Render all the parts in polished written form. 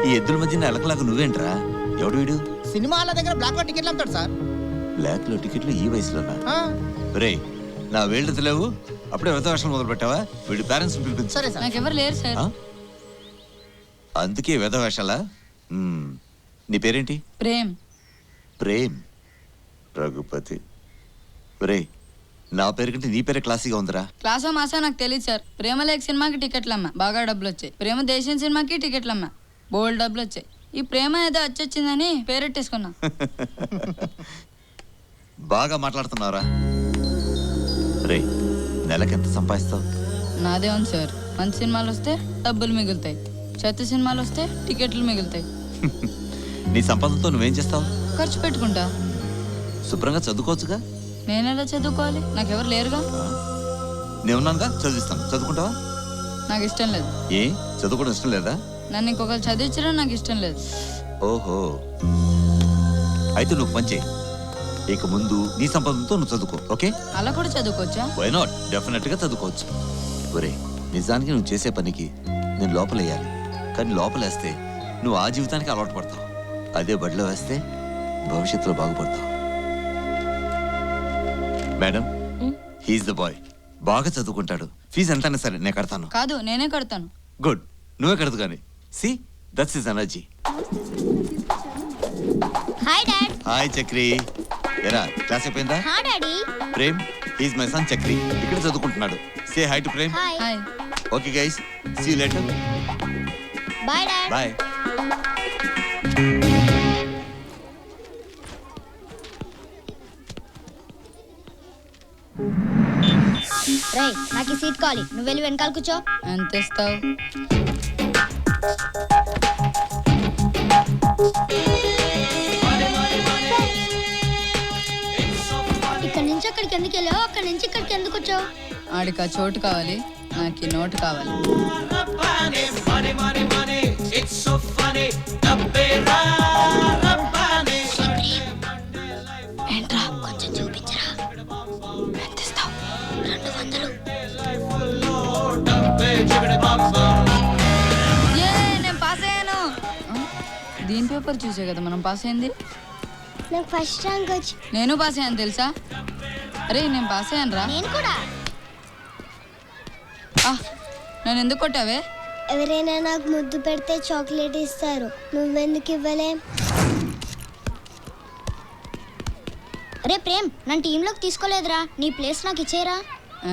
ఈ ఎద్దుల మధ్య ఎలకలాగా నువ్వేంట్రా? ఎవడు వీడు? సినిమాల దగ్గర బ్లాక్ లో టికెట్లు అమ్ముతాడు సార్. బ్లాక్ లో టికెట్లు ఈ వయసులోనా? రే, నా వేళ్ళు తెలియవు, అప్పుడే వేషాలు మొదలు పెట్టావా? వీడి పేరెంట్స్ పిలిపించు. సరే సార్. నాకెవరు లేరు సార్. అందుకే వేషాలా? నీ పేరేంటి? ప్రేమ్. ప్రేమ్ రఘుపతి. రే, నా పేరు కంటే నీ పేరే క్లాసీగా ఉందిరా. క్లాసో మాసో నాకు తెలియదు సార్. ప్రేమ లేక సినిమాకి టికెట్లు అమ్మా, బాగా డబ్బులు వచ్చాయి. ప్రేమ దేశం సినిమాకి టికెట్లు అమ్మా, బోల్డ్ డబ్బులు వచ్చాయి. ఈ ప్రేమ ఏదో వచ్చొచ్చిందని పేరెట్టేసుకున్నా. బాగా మాట్లాడుతున్నావురా. రే, నెలకెంత సంపాదిస్తావు? నాదే ఉంది సార్. మంచి సినిమాలు వస్తే డబ్బులు మిగులుతాయి, చెత్త సినిమాలు వస్తే టికెట్లు మిగులుతాయి. నీ సంపాదనతో నువ్వేం చేస్తావు? ఖర్చు పెట్టుకుంటా. శుభ్రంగా చదువుకోవచ్చుగా. నేనెలా చదువుకోవాలి? నాకెవరు లేరుగా. నేనున్నానుగా, చదివిస్తాను. చదువుకుంటావా? నాకు ఇష్టం లేదు. ఏ, చదువుకోవడం ఇష్టం లేదా? నన్ను ఇంకొకరు చదివించడం నాకు ఇష్టం లేదు. ఓహో, అయితే నువ్వు పని చేయి. ఇక ముందు నీ సంపాదనతో నువ్వు చదువుకో, ఓకే? అలా కూడా చదువుకోవచ్చా? Why not? డెఫినెట్ గా చదువుకోవచ్చు. ఒరే, నిజానికి నువ్వు చేసే పనికి నేను లోపలేయాలి, కానీ లోపలేస్తే నువ్వు ఆ జీవితానికి అలవాటు పడతావు. అదే బడిలో వేస్తే భవిష్యత్తులో బాగుపడతావు. Madam, he's the boy. బాగా చదువుకుంటాడు. ఫీజు ఎంతైనా సరే నేను కడతాను. కాదు, నేనే కడతాను. గుడ్, నువ్వే కడదు కానీ. See, that's his energy. Hi dad. Hi Chakri. ఎరా, క్లాస్ అయిపోయిందా? హా daddy. Prem, he's my son Chakri. ఇక్కడ చదువుకుంటున్నాడు. Say hi to Prem. Hi. Hi. Okay guys, see you later. Bye dad. Bye. రేయ్, నాకు ఈ సీట్ కావాలి. నువ్వు వెళ్ళి వెనకాల కూర్చో. ఎంత ఇస్తావు? ఇక్కడ నుంచి అక్కడికి ఎందుకు వెళ్ళావు? అక్కడి నుంచి ఇక్కడికి ఎందుకు వచ్చావు? ఆడికి ఆ చోటు కావాలి, నాకు ఈ నోటు కావాలి. ఏంట్రా, కొంచెం చూపించరా. ఎంత ఇస్తావు? 200. నేను పాస్ అయ్యాను. దీని పేపర్ చూసే కదా మనం పాస్ అయింది. నాకు ఫస్ట్ ర్యాంక్ వచ్చి. నేను పాస్ అయ్యాను తెలుసా? అరే, నేను పాస్ అయ్యాను రా. నేను కూడా. నన్ను ఎందుకు కొట్టావే? ఎవరైనా నాకు ముద్దు పెడితే చాక్లెట్ ఇస్తారు, నువ్వెందుకు ఇవ్వలే? అరే ప్రేమ్, నన్ను టీంలోకి తీసుకోలేదురా. నీ ప్లేస్ నాకు ఇచ్చేరా.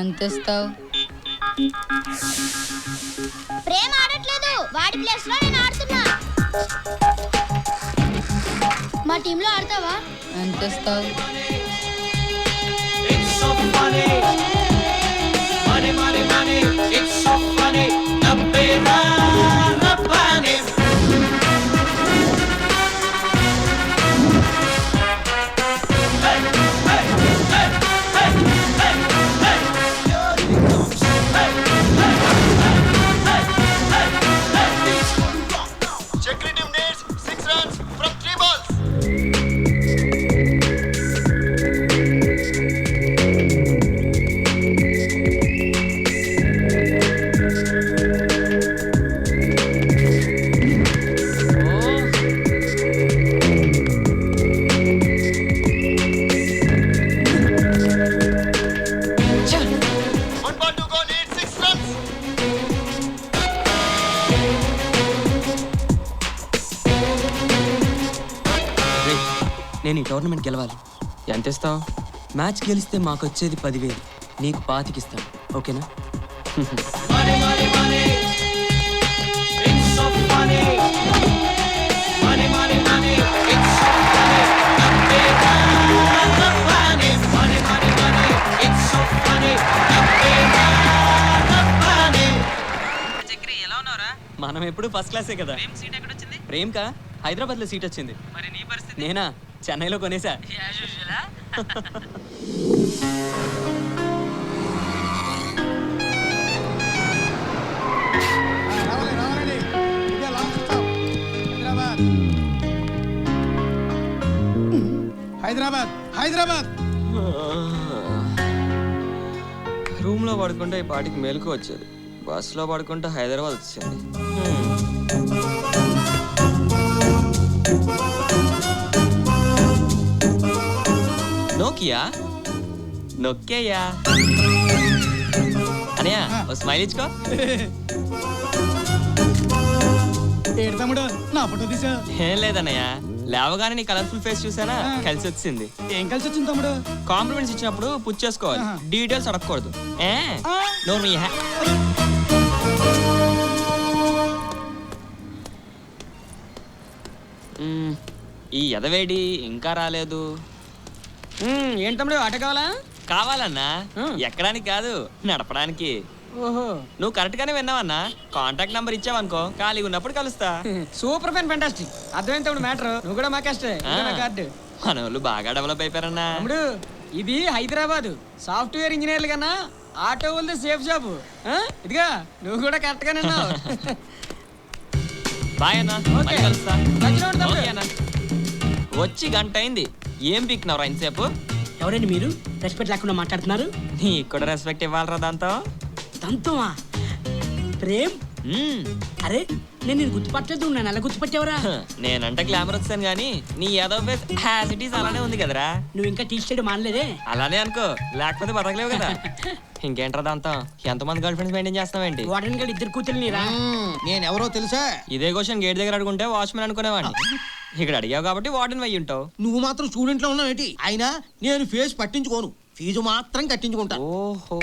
ఎంత ఇస్తావు? ప్రేమ్ ఆడట్లేదు, వాడి ప్లేస్ లో నేను ఆడుతున్నా. మా టీంలో ఆడతావా? ఎంత ఇస్తావు? నేను ఈ టోర్నమెంట్ గెలవాలి. ఎంత ఇస్తావు? మ్యాచ్ గెలిస్తే మాకు వచ్చేది 10,000, నీకు 25 ఇస్తాను, ఓకేనా? మనం ఎప్పుడు ఫస్ట్ క్లాసే కదా. ప్రేమ్ కా హైదరాబాద్ లో సీట్ వచ్చింది. మరి నీ పరిస్థితి? నేనా చెన్నైలో కొనేసా. హైదరాబాద్ హైదరాబాద్. రూమ్ లో పడుకుంటే ఈ పాటికి మేలుకు వచ్చేది. బస్సులో పడుకుంటే హైదరాబాద్ వచ్చింది. నొక్కియా నొక్కేయ్యా అనయ్య ఓ స్మైల్ ఇచ్చుకో. ఏడు తమ్ముడు నా ఫోటో తీసా. ఏం లేదన్నయ్య, లేవగానే నీ కలర్ఫుల్ ఫేస్ చూసానా కలిసి వచ్చింది. ఏం కలిసి వచ్చింది తమ్ముడు? కాంప్లిమెంట్స్ ఇచ్చినప్పుడు పుచ్ చేసుకోవాలి, ఆహా. డీటెయిల్స్ అడగకూడదు. ఆ. నోరు మీ ఈ ఎదవేడి ఇంకా రాలేదు. ఏంటి తమ్ముడు ఆట కావాలా? కావాలన్నా ఎక్కడానికి కాదు, నడపడానికి. ఓహో నువ్వు కరెక్ట్ గానే విన్నావన్నా. కాంటాక్ట్ నంబర్ ఇచ్చావనుకో, ఖాళీగా ఉన్నప్పుడు కలుస్తా. Super fan fantastic. అర్థమైంది తమ్ముడు మ్యాటర్. నువ్వు కూడా మా కష్టే. ఇదిగో నా కార్డు. మన వాళ్ళు బాగా డెవలప్ అయిపోయారన్నా. తమ్ముడు ఇది హైదరాబాద్ సాఫ్ట్వేర్ ఇంజనీర్లు కన్నా ఆటో వాళ్ళది సేఫ్ జాబ్. ఇదిగా నువ్వు కూడా కరెక్ట్ గానే ఉన్నావు. బాయ్ అన్నా, ఓకే. మళ్ళీ కలుస్తా. మధ్యలో ఉండు తమ్ముడు. ఓకే అన్నా. వచ్చి గంట అయింది, ఏం పీక్నవరా ఇంతసేపు? ఎవరండి మీరు? రెస్పెక్ట్ లేకుండా మాట్లాడుతున్నారు. నీకు కూడా రెస్పెక్ట్ ఇవ్వాలరా దాంతో. దంతమా? ప్రేమ్? మ్మ్. అరే నేను నేను గుర్తుపట్టలేదు. నన్ను ఎలా గుర్తుపట్టావరా? నేనంటే గ్లామర్ వచ్చాను కానీ నీ Yadav face as it is అలానే ఉంది కదరా. నువ్వు ఇంకా టీ షర్ట్ మానలేదే. అలానే అనుకో, లేకపోతే బతకలేవు కదా. ఇంకేంట్రా దాంతో ఎంతమంది గర్ల్ ఫ్రెండ్స్ మెయింటైన్ చేస్తావేంటి? వార్డెన్ గడ్ ఇద్దరు కూతుర్ని రా. నేనెవరో తెలుసా? ఇదే క్వశ్చన్ గేట్ దగ్గర అడుగుంటే వాచ్మెన్ అనుకునేవాడిని. ఇక్కడ అడిగావు కాబట్టి వార్డెన్ అయ్యి ఉంటావు. నువ్వు మాత్రం స్టూడెంట్ లో ఉన్నావు ఏంటి? అయినా నేను ఫేస్ పట్టించుకోను, ఫీజు మాత్రం కట్టించుకుంటా. ఓహో,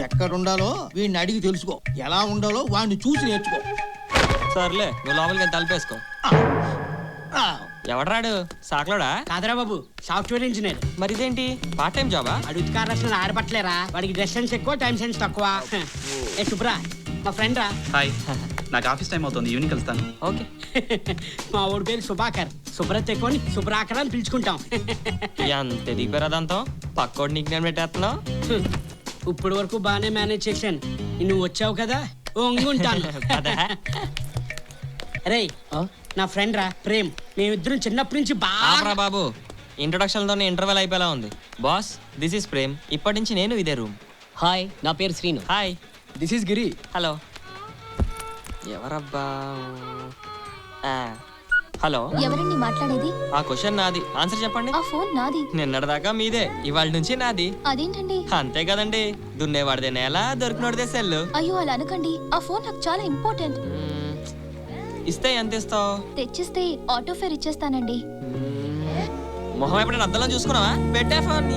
ఎక్కడ ఉండాలో వీడిని అడిగి తెలుసుకో, ఎలా ఉండాలో వాడిని చూసి నేర్చుకో. సర్లే నువ్వు లోపలికి తలుపేసుకో. ఆ, ఎవడరాడు, సాక్లోడా? కాదరా బాబు, సాఫ్ట్వేర్ ఇంజనీర్. మరి ఇదేంటి పార్ట్ టైం జాబా? అడుగుతు కారాల్సిన ఆడపట్లేరా? వాడికి డ్రెస్ సెన్స్ ఎక్కువ, టైం సెన్స్ తక్కువ. ఏ శుభ్రా, మా ఫ్రెండ్ రా. హాయ్, నాకు ఆఫీస్ టైం అవుతుంది, ఈవినింగ్ కలుస్తాను. ఓకే. మా ఊడి పేరు సుభాకర్. శుభ్రత్ ఎక్కువ శుభ్రాకర్ అని పిలుచుకుంటాం. ఎంత ఎదిగిపోయారా దాంతో? పక్కోడు నీకు నేను పెట్టేస్తున్నావు. ఇప్పుడు వరకు బాగానే మేనేజ్ చేశాను. నువ్వు వచ్చావు కదా, ఒంగుంటాను. రే నా ఫ్రెండ్ రా ప్రేమ్. మేమిద్దరం చిన్నప్పటి నుంచి బాగా. ఆపరా బాబు, ఇంట్రొడక్షన్తో ఇంటర్వెల్ అయిపోయేలా ఉంది. Boss, this is Prem. ఇప్పటి నుంచి నేను ఇదే రూమ్. హాయ్, నా పేరు Srinu. Hi, this is Giri. Hello. ఎవరబ్బా? హలో, ఎవరండి మాట్లాడేది? ఆ క్వశ్చన్ నాది, ఆన్సర్ చెప్పండి. ఆ ఫోన్ నాది. నిన్నటిదాకా మీదే, ఇవాళ నుంచి నాది. అదేంటండి? అంతే కదండి, దున్నేవాడిదే నేల, దొరికినోడిదే సెల్లు. అయ్యో అలా అనకండి. ఆ ఫోన్ నాకు చాలా ఇంపార్టెంట్. ఇస్తే ఎంత ఇస్తావు? తెచ్చిస్తే ఆటో ఫేర్ ఇచ్చేస్తానండి. మొహం ఎప్పుడైనా అద్దంలో చూసుకున్నావా? పెట్టే ఫోన్.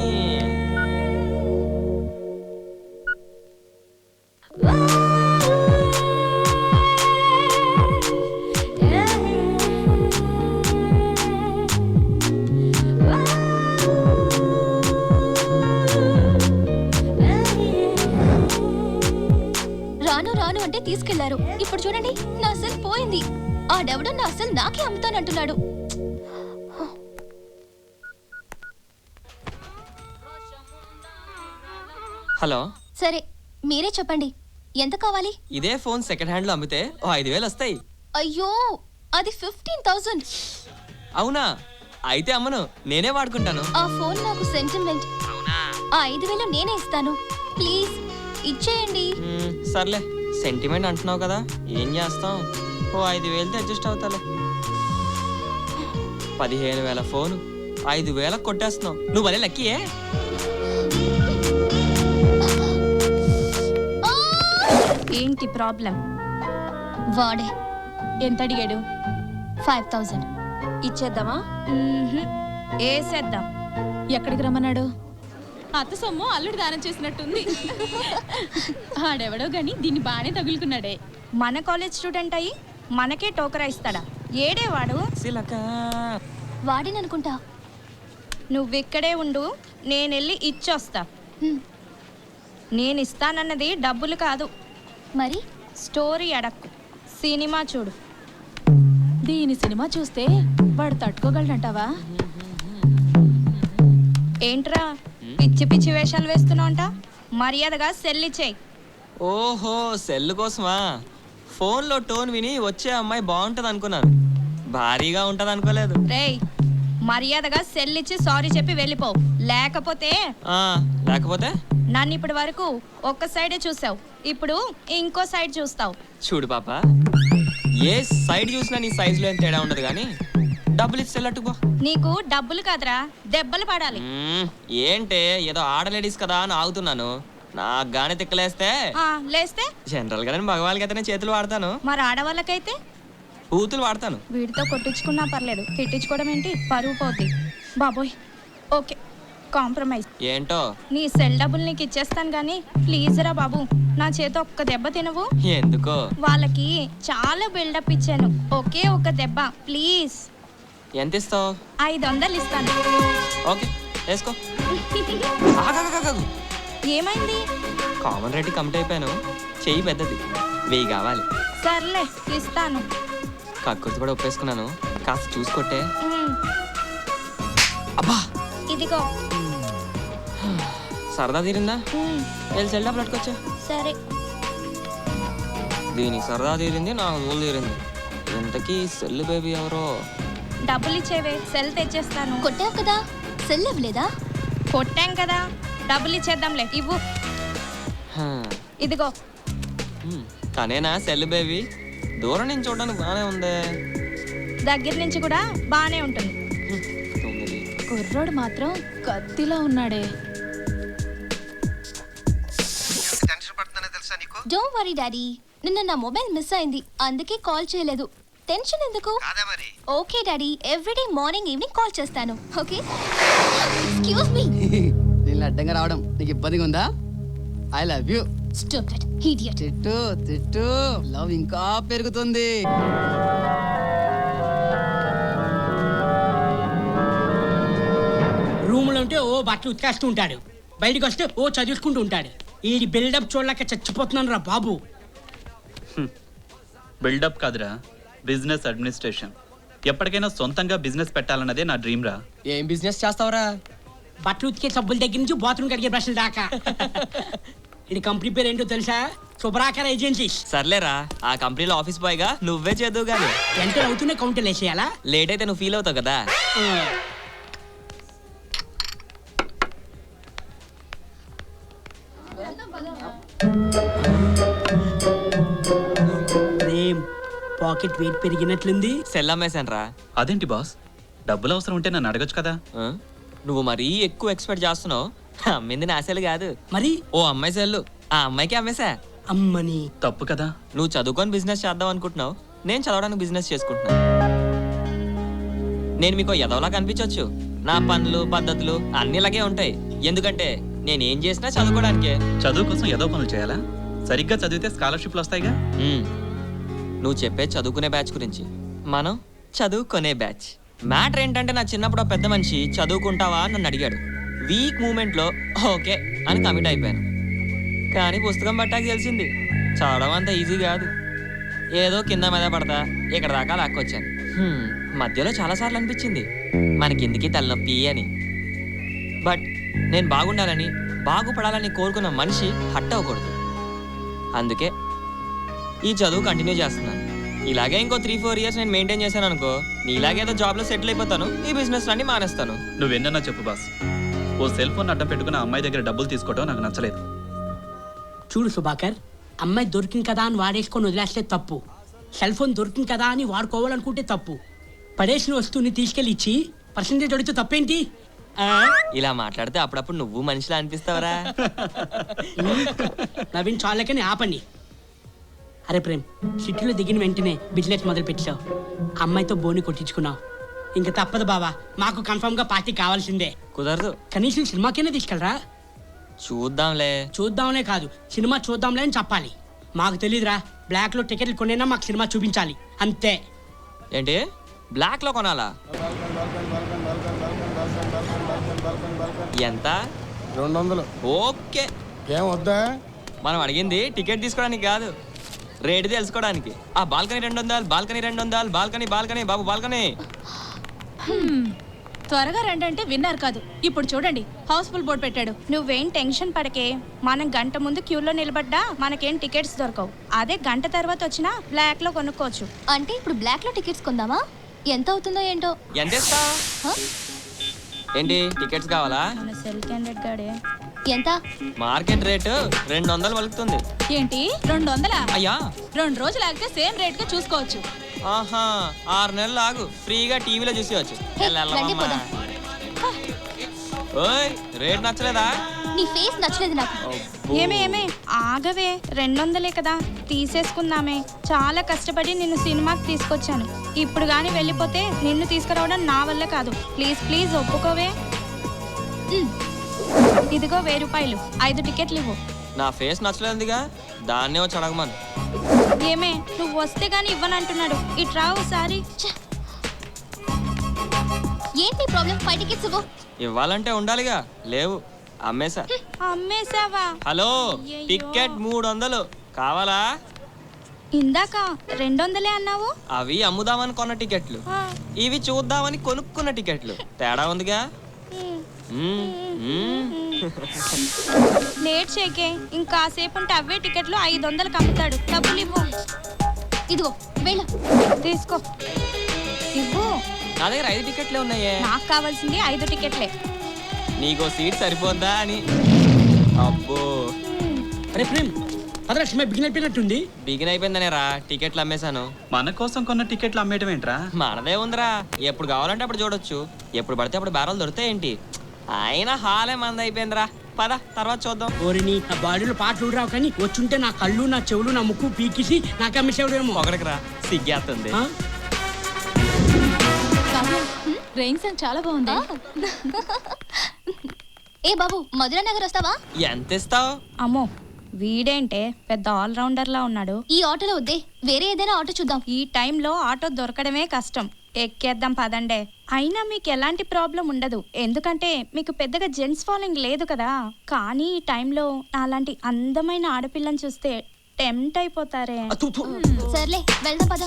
రాను రాను అంటే తీసుకెళ్లారు. ఇప్పుడు చూడండి నా సెల్ పోయింది. ఆడెవడో నా సెల్ నాకే అమ్ముతానంటున్నాడు. హలో. సరే మీరే చెప్పండి, ఎంత కావాలి? ఇదే ఫోన్ సెకండ్ హ్యాండ్ లో అమ్మితే ఓ 5,000 వస్తాయి. అయ్యో అది 15,000. అవునా? అయితే అమ్మను, నేనే వాడుకుంటాను. ఆ ఫోన్ నాకు సెంటిమెంట్. ఆ 5,000 నేనే ఇస్తాను. ప్లీజ్ ఇచ్చేయండి. సర్లే, సెంటిమెంట్ అంటున్నావు కదా, ఏం చేస్తాం? ఓ 5,000తో అడ్జస్ట్ అవుతాలే. 15,000 ఫోను 5,000 కొట్టేస్తున్నావు. నువ్వు భలే లక్కీయే. ఏంటి ప్రాబ్లం? వాడే. ఎంత అడిగాడు? 5,000. ఇచ్చేద్దామా? ఏసేద్దాం. ఎక్కడికి రమ్మన్నాడు? అత్త సొమ్ము అల్లుడు దానం చేసినట్టుంది. ఆడెవడో గాని దీన్ని బాగానే తగులుకున్నాడే. మన కాలేజ్ స్టూడెంట్ అయ్యి మనకే టోకరా ఇస్తాడా? ఏడేవాడు? వాడిననుకుంటా. నువ్విక్కడే ఉండు, నేనెళ్ళి ఇచ్చొస్తా. నేను ఇస్తానన్నది డబ్బులు కాదు, మరి స్టోరీ అడక్కు. సినిమా చూడు. దీని సినిమా చూస్తే వాడు తట్టుకోగలడంటావా? ఏంట్రా పిచ్చి పిచ్చి వేషాలు వేస్తున్నావంట? మర్యాదగా సెల్లిచ్చేయి. ఓహో, సెల్ కోసమా? ఫోన్లో టోన్ విని వచ్చే అమ్మాయి బాగుంటది అనుకున్నాను, భారీగా ఉంటది అనుకోలేదు. రేయ్, మర్యాదగా సెల్లిచ్చి సారీ చెప్పి వెళ్ళిపో. లేకపోతే లేకపోతే నన్ను ఇప్పటి వరకు ఒక్క సైడే చూసావు, ఇప్పుడు ఇంకో సైడ్ చూస్తావు. చూడు పాప, ఏ సైడ్ చూసినా నీ సైజులో ఏం తేడా ఉండదు కానీ డబ్బులు ఇచ్చి సెల్లట్టుకో. నీకు డబ్బులు కాదురా దెబ్బలు పడాలి. ఏంటే ఏదో ఆడలేడీస్ కదా అని ఆగుతున్నాను. నాకు గానే తిక్కలేస్తే లేస్తే జనరల్ గా నేను మగవాళ్ళకి అయితే చేతులు వాడతాను, మరి ఆడవాళ్ళకైతే బూతులు వాడతాను. వీడితో కొట్టించుకున్నా పర్లేదు, తిట్టించుకోవడం ఏంటి, పరువు పోద్ది. బాబోయ్ ఓకే కాంప్రమైజ్. ఏంటో నీ సెల్ డబ్బులు నీకు ఇచ్చేస్తాను కానీ ప్లీజ్ రా బాబు నా చేత ఒక్క దెబ్బ తినవు. ఎందుకో వాళ్ళకి చాలా బిల్డప్ ఇచ్చాను, ఒకే ఒక్క దెబ్బ ప్లీజ్. ఎంత ఇస్తావు? 500 ఇస్తాను. ఓకే వేసుకో. ఏమైంది? కామన్ రేట్ కమిట్ అయిపోయాను, చెయ్యి పెద్దది, 1000 కావాలి. సర్లే ఇస్తాను. కక్కుర్తి కూడా ఒప్పేసుకున్నాను, కాస్త చూసుకొట్టే. ఉమ్, అబ్బా ఇదిగో. సరదా తీరిందా? ఉమ్, వెళ్ళి సెల్ డబ్బులు పట్టుకొచ్చా. సరే దీనికి సరదా తీరింది, నాకు ఊళ్ళు తీరింది. ఇంతకీ సెల్ బేబీ ఎవరో? డబ్బులు ఇచ్చేవే, సెల్ తెచ్చేస్తాను. కొట్టావు కదా, సెల్ ఇవ్వలేదా? కొట్టాం కదా, డబ్బులు ఇచ్చేద్దాంలే, ఇవ్వు. హా, ఇదిగో. తనేనా సెల్ బేబీ? దూరం నుంచి చూడడానికి బాగానే ఉంది. దగ్గర నుంచి కూడా బానే ఉంటుంది. 9. కుర్రోడు మాత్రం కత్తిలా ఉన్నాడే. డోంట్ వరీ డాడీ, నిన్న నా మొబైల్ మిస్ అయింది, అందుకే కాల్ చేయలేదు. టెన్షన్ ఎందుకు? Okay daddy, everyday morning evening call చేస్తాను. Okay excuse me. నేను అడ్డంగా రావడం నీకు ఇబ్బందిగా ఉందా? I love you. Stupid idiot. తిట్టు తిట్టు, లవ్ ఇంకా పెరుగుతుంది. రూమ్ లో ఉంటే ఓ బట్టలు ఉతికేస్తూ ఉంటాడు, బయటికి వస్తే ఓ చదువుకుంటూ ఉంటాడు. ఈ బిల్డప్ చూడలేక చచ్చిపోతున్నాను రా బాబు. బిల్డప్ కాదురా, బిజినెస్ అడ్మినిస్ట్రేషన్. ఎప్పటికైనా సొంతంగా బిజినెస్ పెట్టాలన్నదే నా డ్రీమ్ రా. ఏం బిజినెస్ చేస్తావురా? బట్టలు ఉతికే సబ్బుల దగ్గర నుంచి బాత్రూమ్ కడిగే బ్రష్ల దాకా. ఇది కంపెనీ పేరు ఏంటో తెలుసా? శుభ్రాకర్ ఏజెన్సీస్. సర్లేరా, ఆ కంపెనీలో ఆఫీస్ బాయ్ గా నువ్వే చేద్దువు గాని. ఎంటర్ అవుతూనే కౌంటర్లు వేసేయాలా? లేట్ అయితే నువ్వు ఫీల్ అవుతావు కదా. ప్రేమ్, పాకెట్ వెయిట్ పెరిగినట్లుంది. సెల్ అమ్మేశాను రా. అదేంటి బాస్, డబ్బులు అవసరం ఉంటే నన్ను అడగొచ్చు కదా. నువ్వు మరీ ఎక్కువ ఎక్స్పెక్ట్ చేస్తున్నావు. అమ్మింది నా సెల్ కాదు, మరి ఓ అమ్మాయి సెల్లు. ఆ అమ్మాయికి అమ్మేశా. అమ్మని తప్పు కదా. నువ్వు చదువుకొని బిజినెస్ చేద్దాం అనుకుంటున్నావు, నేను చదవడానికి బిజినెస్ చేసుకుంటున్నాను. నేను మీకు ఎదవలా కనిపించవచ్చు, నా పనులు పద్ధతులు అన్ని ఇలాగే ఉంటాయి. ఎందుకంటే నేను ఏం చేసినా చదువుకోవడానికే. చదువు కోసం ఏదో పనులు చేయాలా? సరిగ్గా చదివితే స్కాలర్షిప్లు వస్తాయిగా. నువ్వు చెప్పే చదువుకునే బ్యాచ్ గురించి, మనం చదువుకునే బ్యాచ్. మ్యాటర్ ఏంటంటే నా చిన్నప్పుడు పెద్ద మనిషి చదువుకుంటావా అని నన్ను అడిగాడు. వీక్ మూమెంట్లో ఓకే అని కమిట్ అయిపోయాను. కానీ పుస్తకం పట్టాక తెలిసింది చదవడం అంత ఈజీ కాదు. ఏదో కింద మీద పడతా ఇక్కడ దాకా లాక్కొచ్చాను. మధ్యలో చాలాసార్లు అనిపించింది మనకెందుకీ తలనొప్పి అని. బట్ నేను బాగుండాలని బాగుపడాలని కోరుకున్న మనిషి హట్ అవ్వకూడదు. అందుకే ఈ చదువు కంటిన్యూ చేస్తున్నాను. ఇలాగే ఇంకో 3-4 ఇయర్స్ నేను మెయింటైన్ చేశాను అనుకో, నీలాగే ఏదో జాబ్లో సెటిల్ అయిపోతాను, ఈ బిజినెస్ అన్ని మానేస్తాను. నువ్వెన్నన్నా చెప్పు బాస్, ఓ సెల్ ఫోన్ అడ్డం పెట్టుకున్న అమ్మాయి దగ్గర డబ్బులు తీసుకోవడం నాకు నచ్చలేదు. చూడు సుభాకర్, అమ్మాయి దొరికింది కదా అని వాడేసుకొని వదిలేస్తే తప్పు. సెల్ ఫోన్ దొరికింది కదా అని వాడుకోవాలనుకుంటే తప్పు. పడేసిన వస్తువుని తీసుకెళ్ళి ఇచ్చి పర్సెంటేజ్ అడిగితే తప్పేంటి? ఇలా మాట్లాడితే అప్పుడప్పుడు నువ్వు మనిషిలా అనిపిస్తావరా. నవీన్ చాలకని ఆపని. అరే ప్రేమ్, సిటీలో దిగిన వెంటనే బిజినెస్ మొదలు పెట్టావు, అమ్మాయితో బోని కొట్టించుకున్నావు. ఇంకా తప్పదు బావా, మాకు కన్ఫర్మ్ గా పార్టీ కావాల్సిందే. కుదరదు. కనీసం సినిమాకైనా తీసుకెళ్ళరా? చూద్దాంలే. చూద్దాంలే కాదు, సినిమా చూద్దాంలే అని చెప్పాలి. మాకు తెలీదురా, బ్లాక్ లో టికెట్లు కొనైనా మాకు సినిమా చూపించాలి అంతే. ఏంటి బ్లాక్ లో కొనాలా? ఎంత? 200. ఓకే. ఏం వద్దా? మనం అడిగింది టికెట్ తీసుకోవడానికి కాదు, రేటు తెలుసుకోవడానికి. ఆ బాల్కనీ 200, బాల్కనీ 200, బాల్కనీ బాల్కనీ బాబు బాల్కనీ. త్వరగా రండి అంటే విన్నారు కాదు. ఇప్పుడు చూడండి హౌస్ఫుల్ బోర్డు పెట్టాడు. నువ్వేం టెన్షన్ పడకే, మనం గంట ముందు క్యూలో నిలబడ్డా మనకేం టికెట్స్ దొరకవు. అదే గంట తర్వాత వచ్చినా బ్లాక్ లో కొనుక్కోవచ్చు. అంటే ఇప్పుడు బ్లాక్ లో టికెట్స్ కొందామా? ఎంత అవుతుందో ఏంటో. ఎంత ఇస్తా? ఏంటి టికెట్స్ కావాలా? మన సెల్ క్యాండిడేట్ గాడే ఎంత? మార్కెట్ రేటు 200 పలుకుతుంది. ఏంటి 200? అయ్యా 2 రోజులు ఆగితే సేమ్ రేట్ గా చూసుకోవచ్చు. ఆహా 6 నెలలు ఆగు, ఫ్రీగా టీవీలో చూసేవచ్చు. హే, రండి పోదాం. ఓయ్ రేట్ నచ్చలేదా? నీ ఫేస్ నచ్చలేదు నాకు. ఏమే ఆగవే, 200 కదా, తీసేసుకుందామే. చాలా కష్టపడి నిన్ను సినిమాకి తీసుకొచ్చాను. ఇప్పుడు గాని వెళ్ళిపోతే నిన్ను తీసుకురావడం నా వల్ల కాదు. ప్లీజ్ ప్లీజ్ ఒప్పుకోవే. ఇదిగో 1000 రూపాయలు, 5 టికెట్లు ఇవ్వు. నా ఫేస్ నచ్చలేదుగా, దాన్నే వచ్చి అడగమను. ఏమే, నువ్వు వస్తే గాని ఇవ్వనంటున్నాడు. ఇట్రా ఒకసారి. ఏంటి ప్రాబ్లం? 5 టికెట్స్ ఇవ్వు. ఇవ్వాలంటే ఉండాలిగా, లేవు, అమ్మేశా. అమ్మేశావా? హలో, అయ్యయ్యో. టికెట్ 300 కావాలా? ఇందాక 200 అన్నావు. అవి అమ్ముదామని కొన్న టికెట్లు, ఆ, ఇవి చూద్దామని కొనుక్కున్న టికెట్లు. తేడా ఉందిగా. ఉమ్. లేట్ చేకే, ఇంకాసేపు ఉంటే అవే టికెట్లు 500 అమ్ముతాడు. డబ్బులు ఇవ్వు. ఇదిగో వెళ్ళు. తీసుకో, ఇవ్వు. నా దగ్గర 5 టికెట్లే ఉన్నాయే. నాకు కావాల్సింది 5 టికెట్లే. నీకో సీట్ సరిపోద్దా అని. అబ్బో, అరే ప్రేమ్, అదృష్టమే బిగిన్ అయిపోయినట్టుంది. బిగిన్ అయిపోయిందనే రా, టికెట్లు అమ్మేశాను. మన కోసం కొన్న టికెట్లు అమ్మేయటం ఏంట్రా? మనదే ఉందిరా, ఎప్పుడు కావాలంటే అప్పుడు చూడొచ్చు. ఎప్పుడు పడితే అప్పుడు బేరాలు దొరుకుతాయి ఏంటి? అయినా హాలే మంది అయిపోయిందిరా. పద, తర్వాత చూద్దాం. ఓరిని నా బాడీలో పాటలు రావు కానీ వచ్చుంటే నా కళ్ళు, నా చెవులు, నా ముక్కు పీకిసి నాకు అమ్మేసేవాడేమో. ఒకడికి రా, సిగ్గేస్తుంది. ఆ? రెయిన్ సాంగ్ చాలా బాగుంది. ఏ బాబు, మధురా నగర్ వస్తావా? ఎంత ఇస్తావు? అమ్మో, వీడేంటే పెద్ద ఆల్రౌండర్ లా ఉన్నాడు. ఈ ఆటోలో వద్దే, వేరే ఏదైనా ఆటో చూద్దాం. ఈ టైంలో ఆటో దొరకడమే కష్టం. ఎక్కేద్దాం పదండే. అయినా మీకు ఎలాంటి ప్రాబ్లం ఉండదు, ఎందుకంటే మీకు పెద్దగా జెంట్స్ ఫాలోయింగ్ లేదు కదా. కానీ ఈ టైంలో అలాంటి అందమైన ఆడపిల్లని చూస్తే టెంప్ట్ అయిపోతారే. సర్లే వెళ్దాం పద.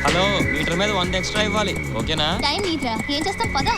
హలో, మీటర్ మీద 100 ఎక్స్ట్రా ఇవ్వాలి, ఓకేనా? టైం నీదిరా, ఏం చేస్తాం పద.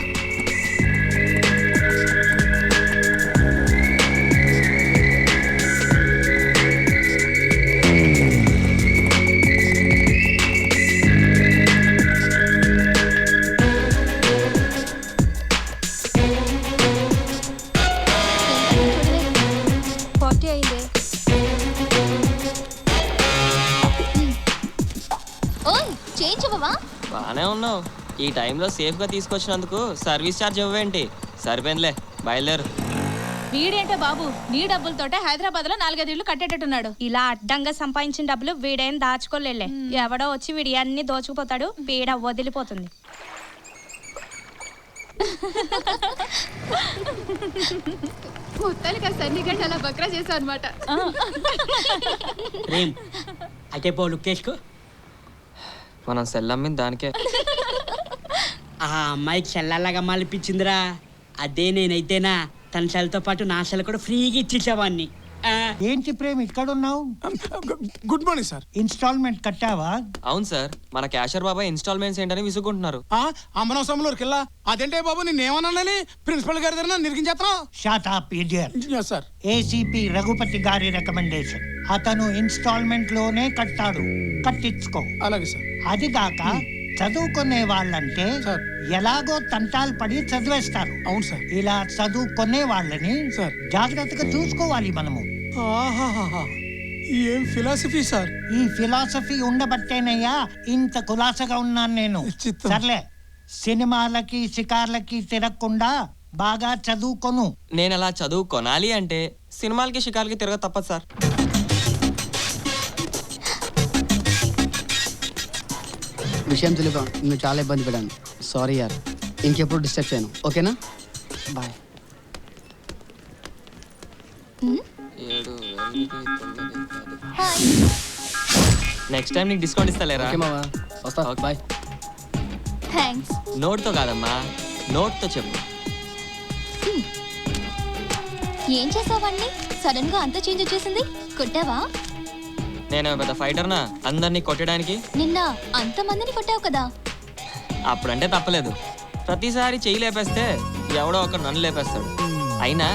ఓయ్, చేంజ్ ఇవ్వవా? బానే ఉన్నావు. ఈ టైంలో సేఫ్గా తీసుకొచ్చినందుకు సర్వీస్ ఛార్జ్ ఇవ్వేంటి? సరిపోయిందిలే, బయలుదేరు. వీడేంటే బాబు, నీ డబ్బులతోటే హైదరాబాద్ లో 4-5 ఇళ్ళు కట్టేటట్టున్నాడు. ఇలా అడ్డంగా సంపాదించిన డబ్బులు వీడేం దాచుకోలేలే. ఎవడో వచ్చి వీడి అన్ని దోచుకుపోతాడు, పీడ వదిలిపోతుంది. మొత్తానికి ఆ సన్నిగడ్డ అలా బక్రా చేశావు అనమాట. ప్రేమ్, అయితే పో లుక్ వేసుకో. మనం సెల్లమ్మింది దానికే. ఆ అమ్మాయికి సెల్లలాగా మలిపించిందిరా. అదే నేనైతేనా తన సెల్తో పాటు నా సెల్ కూడా ఫ్రీగా ఇచ్చేసేవాడిని. ఏంటి ప్రేమ్ ఇక్కడ ఉన్నావు? Good morning sir. ఇన్స్టాల్మెంట్ కట్టావా? అవును సార్, మన క్యాషర్ బాబాయ్ ఇన్స్టాల్మెంట్స్ ఏంటని విసుకుంటున్నారు. అమ్మనం సమయంలోకి అదేంటే బాబు, నిన్నేమన్నానని ప్రిన్సిపల్ గారి దగ్గర నిరికించేస్తున్నావు? Shut up idiot. Sir, ACP Raghupathi గారి రికమెండేషన్. అతను ఇన్స్టాల్మెంట్ లోనే కట్టాడు, కట్టించుకో. అలాగే సార్. అది కాక చదువుకునే వాళ్ళంటే సార్. ఎలాగో తంటాలు పడి చదివేస్తారు. అవును సార్. ఇలా చదువుకునే వాళ్ళని సార్. జాగ్రత్తగా చూసుకోవాలి మనము. ఆహాహాహా. ఏం ఫిలాసఫీ సార్. ఈ ఫిలాసఫీ ఉండబట్టేనయ్యా ఇంత కులాసగా ఉన్నాను నేను. చిత్తం. సర్లే, సినిమాలకి షికార్లకి తిరగకుండా బాగా చదువుకొను. నేను అలా చదువు కొనాలి అంటే సినిమాలకి షికార్లకి తిరగ తప్పదు సార్. విషయం తెలియక నువ్వు చాలా ఇబ్బంది పడాను. సారీ యార్, ఇంకెప్పుడు డిస్టర్బ్ చేయను, ఓకేనా? బాయ్. హాయ్. నెక్స్ట్ టైం నీకు డిస్కౌంట్ ఇస్తలేరా? ఓకే మావా, వస్తా. బాయ్. థ్యాంక్స్. నోట్తో కాదమ్మా, నోట్తో చెప్పు. ఏం చేసావండి? సడన్ గా అంత చేంజ్ వచ్చేసింది. కొట్టావా? నేను పెద్ద ఫైటర్నా అందరినీ కొట్టడానికి? నిన్న అంతమందిని కొట్టావు కదా. అప్పుడంటే తప్పలేదు. ప్రతిసారి చెయ్యి లేపేస్తే ఎవడో ఒక నన్ను లేపేస్తాడు. అయినా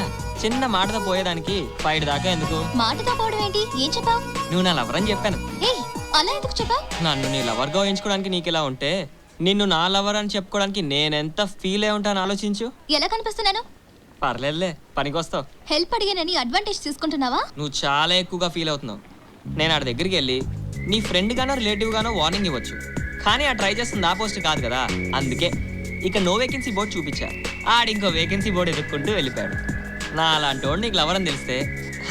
చిన్న మాటతో పోయేదానికి ఫైట్ దాకా ఎందుకు? మాటతో పోవడం ఏంటి? ఏం చెప్పావు? నువ్వు నా లవర్ అని చెప్పాను. ఏయ్, అలా ఎందుకు చెప్పావు? నన్ను నీ లవర్గా ఊహించుకోవడానికి నీకు ఇలా ఉంటే నిన్ను నా లవర్ అని చెప్పుకోవడానికి నేనెంత ఫీల్ అయి ఉంటాను ఆలోచించు. ఎలా కనిపిస్తున్నాను? పర్లేదులే, పనికొస్తావు. హెల్ప్ అడిగానని అడ్వాంటేజ్ తీసుకుంటున్నావా? నువ్వు చాలా ఎక్కువగా ఫీల్ అవుతున్నావు. నేను ఆడ దగ్గరికి వెళ్ళి నీ ఫ్రెండ్ గానో రిలేటివ్ గానో వార్నింగ్ ఇవ్వచ్చు, కానీ ఆ ట్రై చేస్తుంది ఆ పోస్ట్ కాదు కదా. అందుకే ఇక నో వేకెన్సీ బోర్డు చూపించా. ఆడింకో వేకెన్సీ బోర్డు ఎదుక్కుంటూ వెళ్ళిపోయాడు. నా అలాంటి వాడు నీకు లవర్ అని తెలిస్తే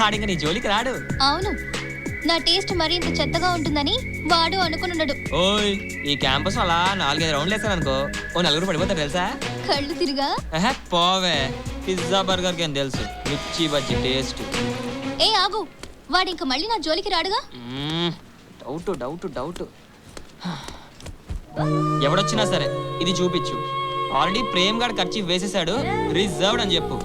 ఆడింక నీ జోలికి రాడు. అవును, నా టేస్ట్ మరీ ఇంత చెత్తగా ఉంటుందని వాడు అనుకున్నాడు. ఓయ్, ఈ క్యాంపస్ అలా 4-5 రౌండ్లు వేసాను అనుకో, ఓ 4 పడిపోతారు తెలుసా. కళ్ళు తిరిగా పోవే, పిజ్జా బర్గర్కి ఏం తెలుసు మిర్చి బజ్జి టేస్ట్. ఏ ఆగు, వాడు ఇంక మళ్ళీ నా జోలికి రాడుగా? Doubt doubt doubt. ఎవడొచ్చినా సరే ఇది చూపించు. ఆల్రెడీ ప్రేమ్ గారు ఖర్చు వేసేసాడు, రిజర్వ్డ్ అని చెప్పు.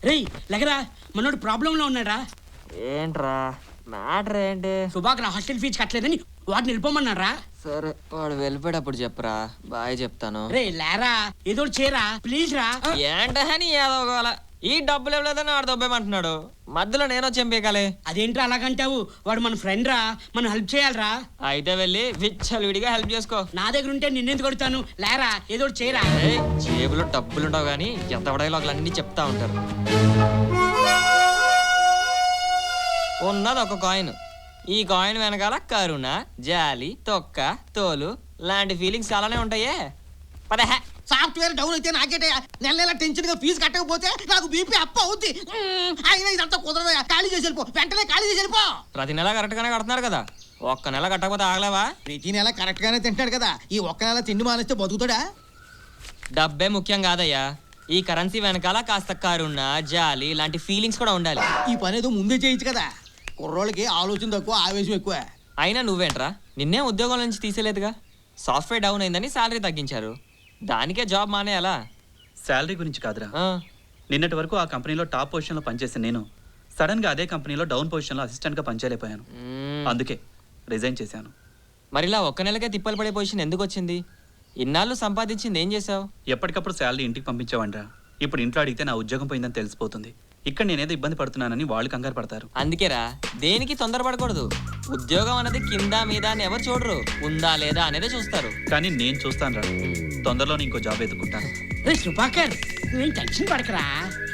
రేయ్ లగరా, మనోడు ప్రాబ్లంలో ఉన్నాడా? ఏంట్రా మ్యాటర్ ఏంటి? సుభాకర్ హాస్టల్ ఫీజు కట్టలేదని వాడిని వెళ్ళిపోమన్నారా? సరే వాడు వెళ్ళిపోయేటప్పుడు చెప్పరా, బాయ్ చెప్తాను. రే లేరా, ఏదో చేయరా ప్లీజ్ రా. ఏంటని ఏదో ఒకవేళ ఈ డబ్బులు ఇవ్వలేదని వాడు దొబ్బేమంటున్నాడు, మధ్యలో నేను చెంపేకాలి. అదేంట్రా అలాగంటావు? వాడు మన ఫ్రెండ్ రా, మనం హెల్ప్ చేయాలరా. అయితే వెళ్ళి విచ్చలవిడిగా హెల్ప్ చేసుకో. నా దగ్గర ఉంటే నిన్నెందుకు కొడతాను? లేరా, ఏదో చేయరా. జేబులో డబ్బులుంటావు కానీ ఎంత పడేలో అన్నీ చెప్తా ఉంటారు. ఉన్నది ఒక కాయిన్. ఈ కాయిన్ వెనకాల కరుణ, జాలి, తొక్క, తోలు లాంటి ఫీలింగ్స్ చాలానే ఉంటాయే. పదహే. సాఫ్ట్వేర్ డౌన్ అయితే నాకేటే నెల టెన్షన్ గా ఫీజు కట్టకపోతే నాకు బీపీ అప్ అవుద్ది. అయినా ఇదంతా కుదరదు, ఖాళీ చేసి వెళ్ళిపో, వెంటనే ఖాళీ చేసి వెళ్ళిపో. ప్రతి నెల కరెక్ట్ గానే కడుతున్నారు కదా, ఒక్క నెల కట్టకపోతే ఆగలేవా? ప్రతి నెల కరెక్ట్ గానే తింటాడు కదా, ఈ ఒక్క నెల తిండి మానేస్తే బతుకుతాడా? డబ్బే ముఖ్యం కాదయ్యా, ఈ కరెన్సీ వెనకాల కాస్త కరుణ, జాలి లాంటి ఫీలింగ్స్ కూడా ఉండాలి. ఈ పని ఏదో ముందే చేయొచ్చు కదా, కుర్రోళ్ళకి ఆలోచన తక్కువ ఆవేశం ఎక్కువ. అయినా నువ్వేంట్రా, నిన్నే ఉద్యోగం నుంచి తీసేలేదుగా. సాఫ్ట్వేర్ డౌన్ అయిందని శాలరీ తగ్గించారు, దానికే జాబ్ మానేయాలా? శాలరీ గురించి కాదురా, నిన్నటి వరకు ఆ కంపెనీలో టాప్ పొజిషన్లో పనిచేసిన నేను సడన్ గా అదే కంపెనీలో డౌన్ పొజిషన్లో అసిస్టెంట్ గా పనిచేయలేకపోయాను. అందుకే రిజైన్ చేశాను. మరిలా ఒక్క నెలకే తిప్పలు పడే పొజిషన్ ఎందుకు వచ్చింది? ఇన్నాళ్ళు సంపాదించింది ఏం చేసావు? ఎప్పటికప్పుడు శాలరీ ఇంటికి పంపించేవాడిరా, ఇప్పుడు ఇంట్లో అడిగితే నా ఉద్యోగం పోయిందని తెలిసిపోతుంది. ఇక్కడ నేనేదో ఇబ్బంది పడుతున్నానని వాళ్ళు కంగారు పడతారు. అందుకేరా దేనికి తొందరపడకూడదు. ఉద్యోగం అనేది కింద మీద అని ఎవరు చూడరు, ఉందా లేదా అనేదే చూస్తారు. కానీ నేను చూస్తాను రా, తొందరలోనే ఇంకో జాబ్ ఎత్తుకుంటాను. రే సుభాకర్, నువ్వేం టెన్షన్ పడకరా,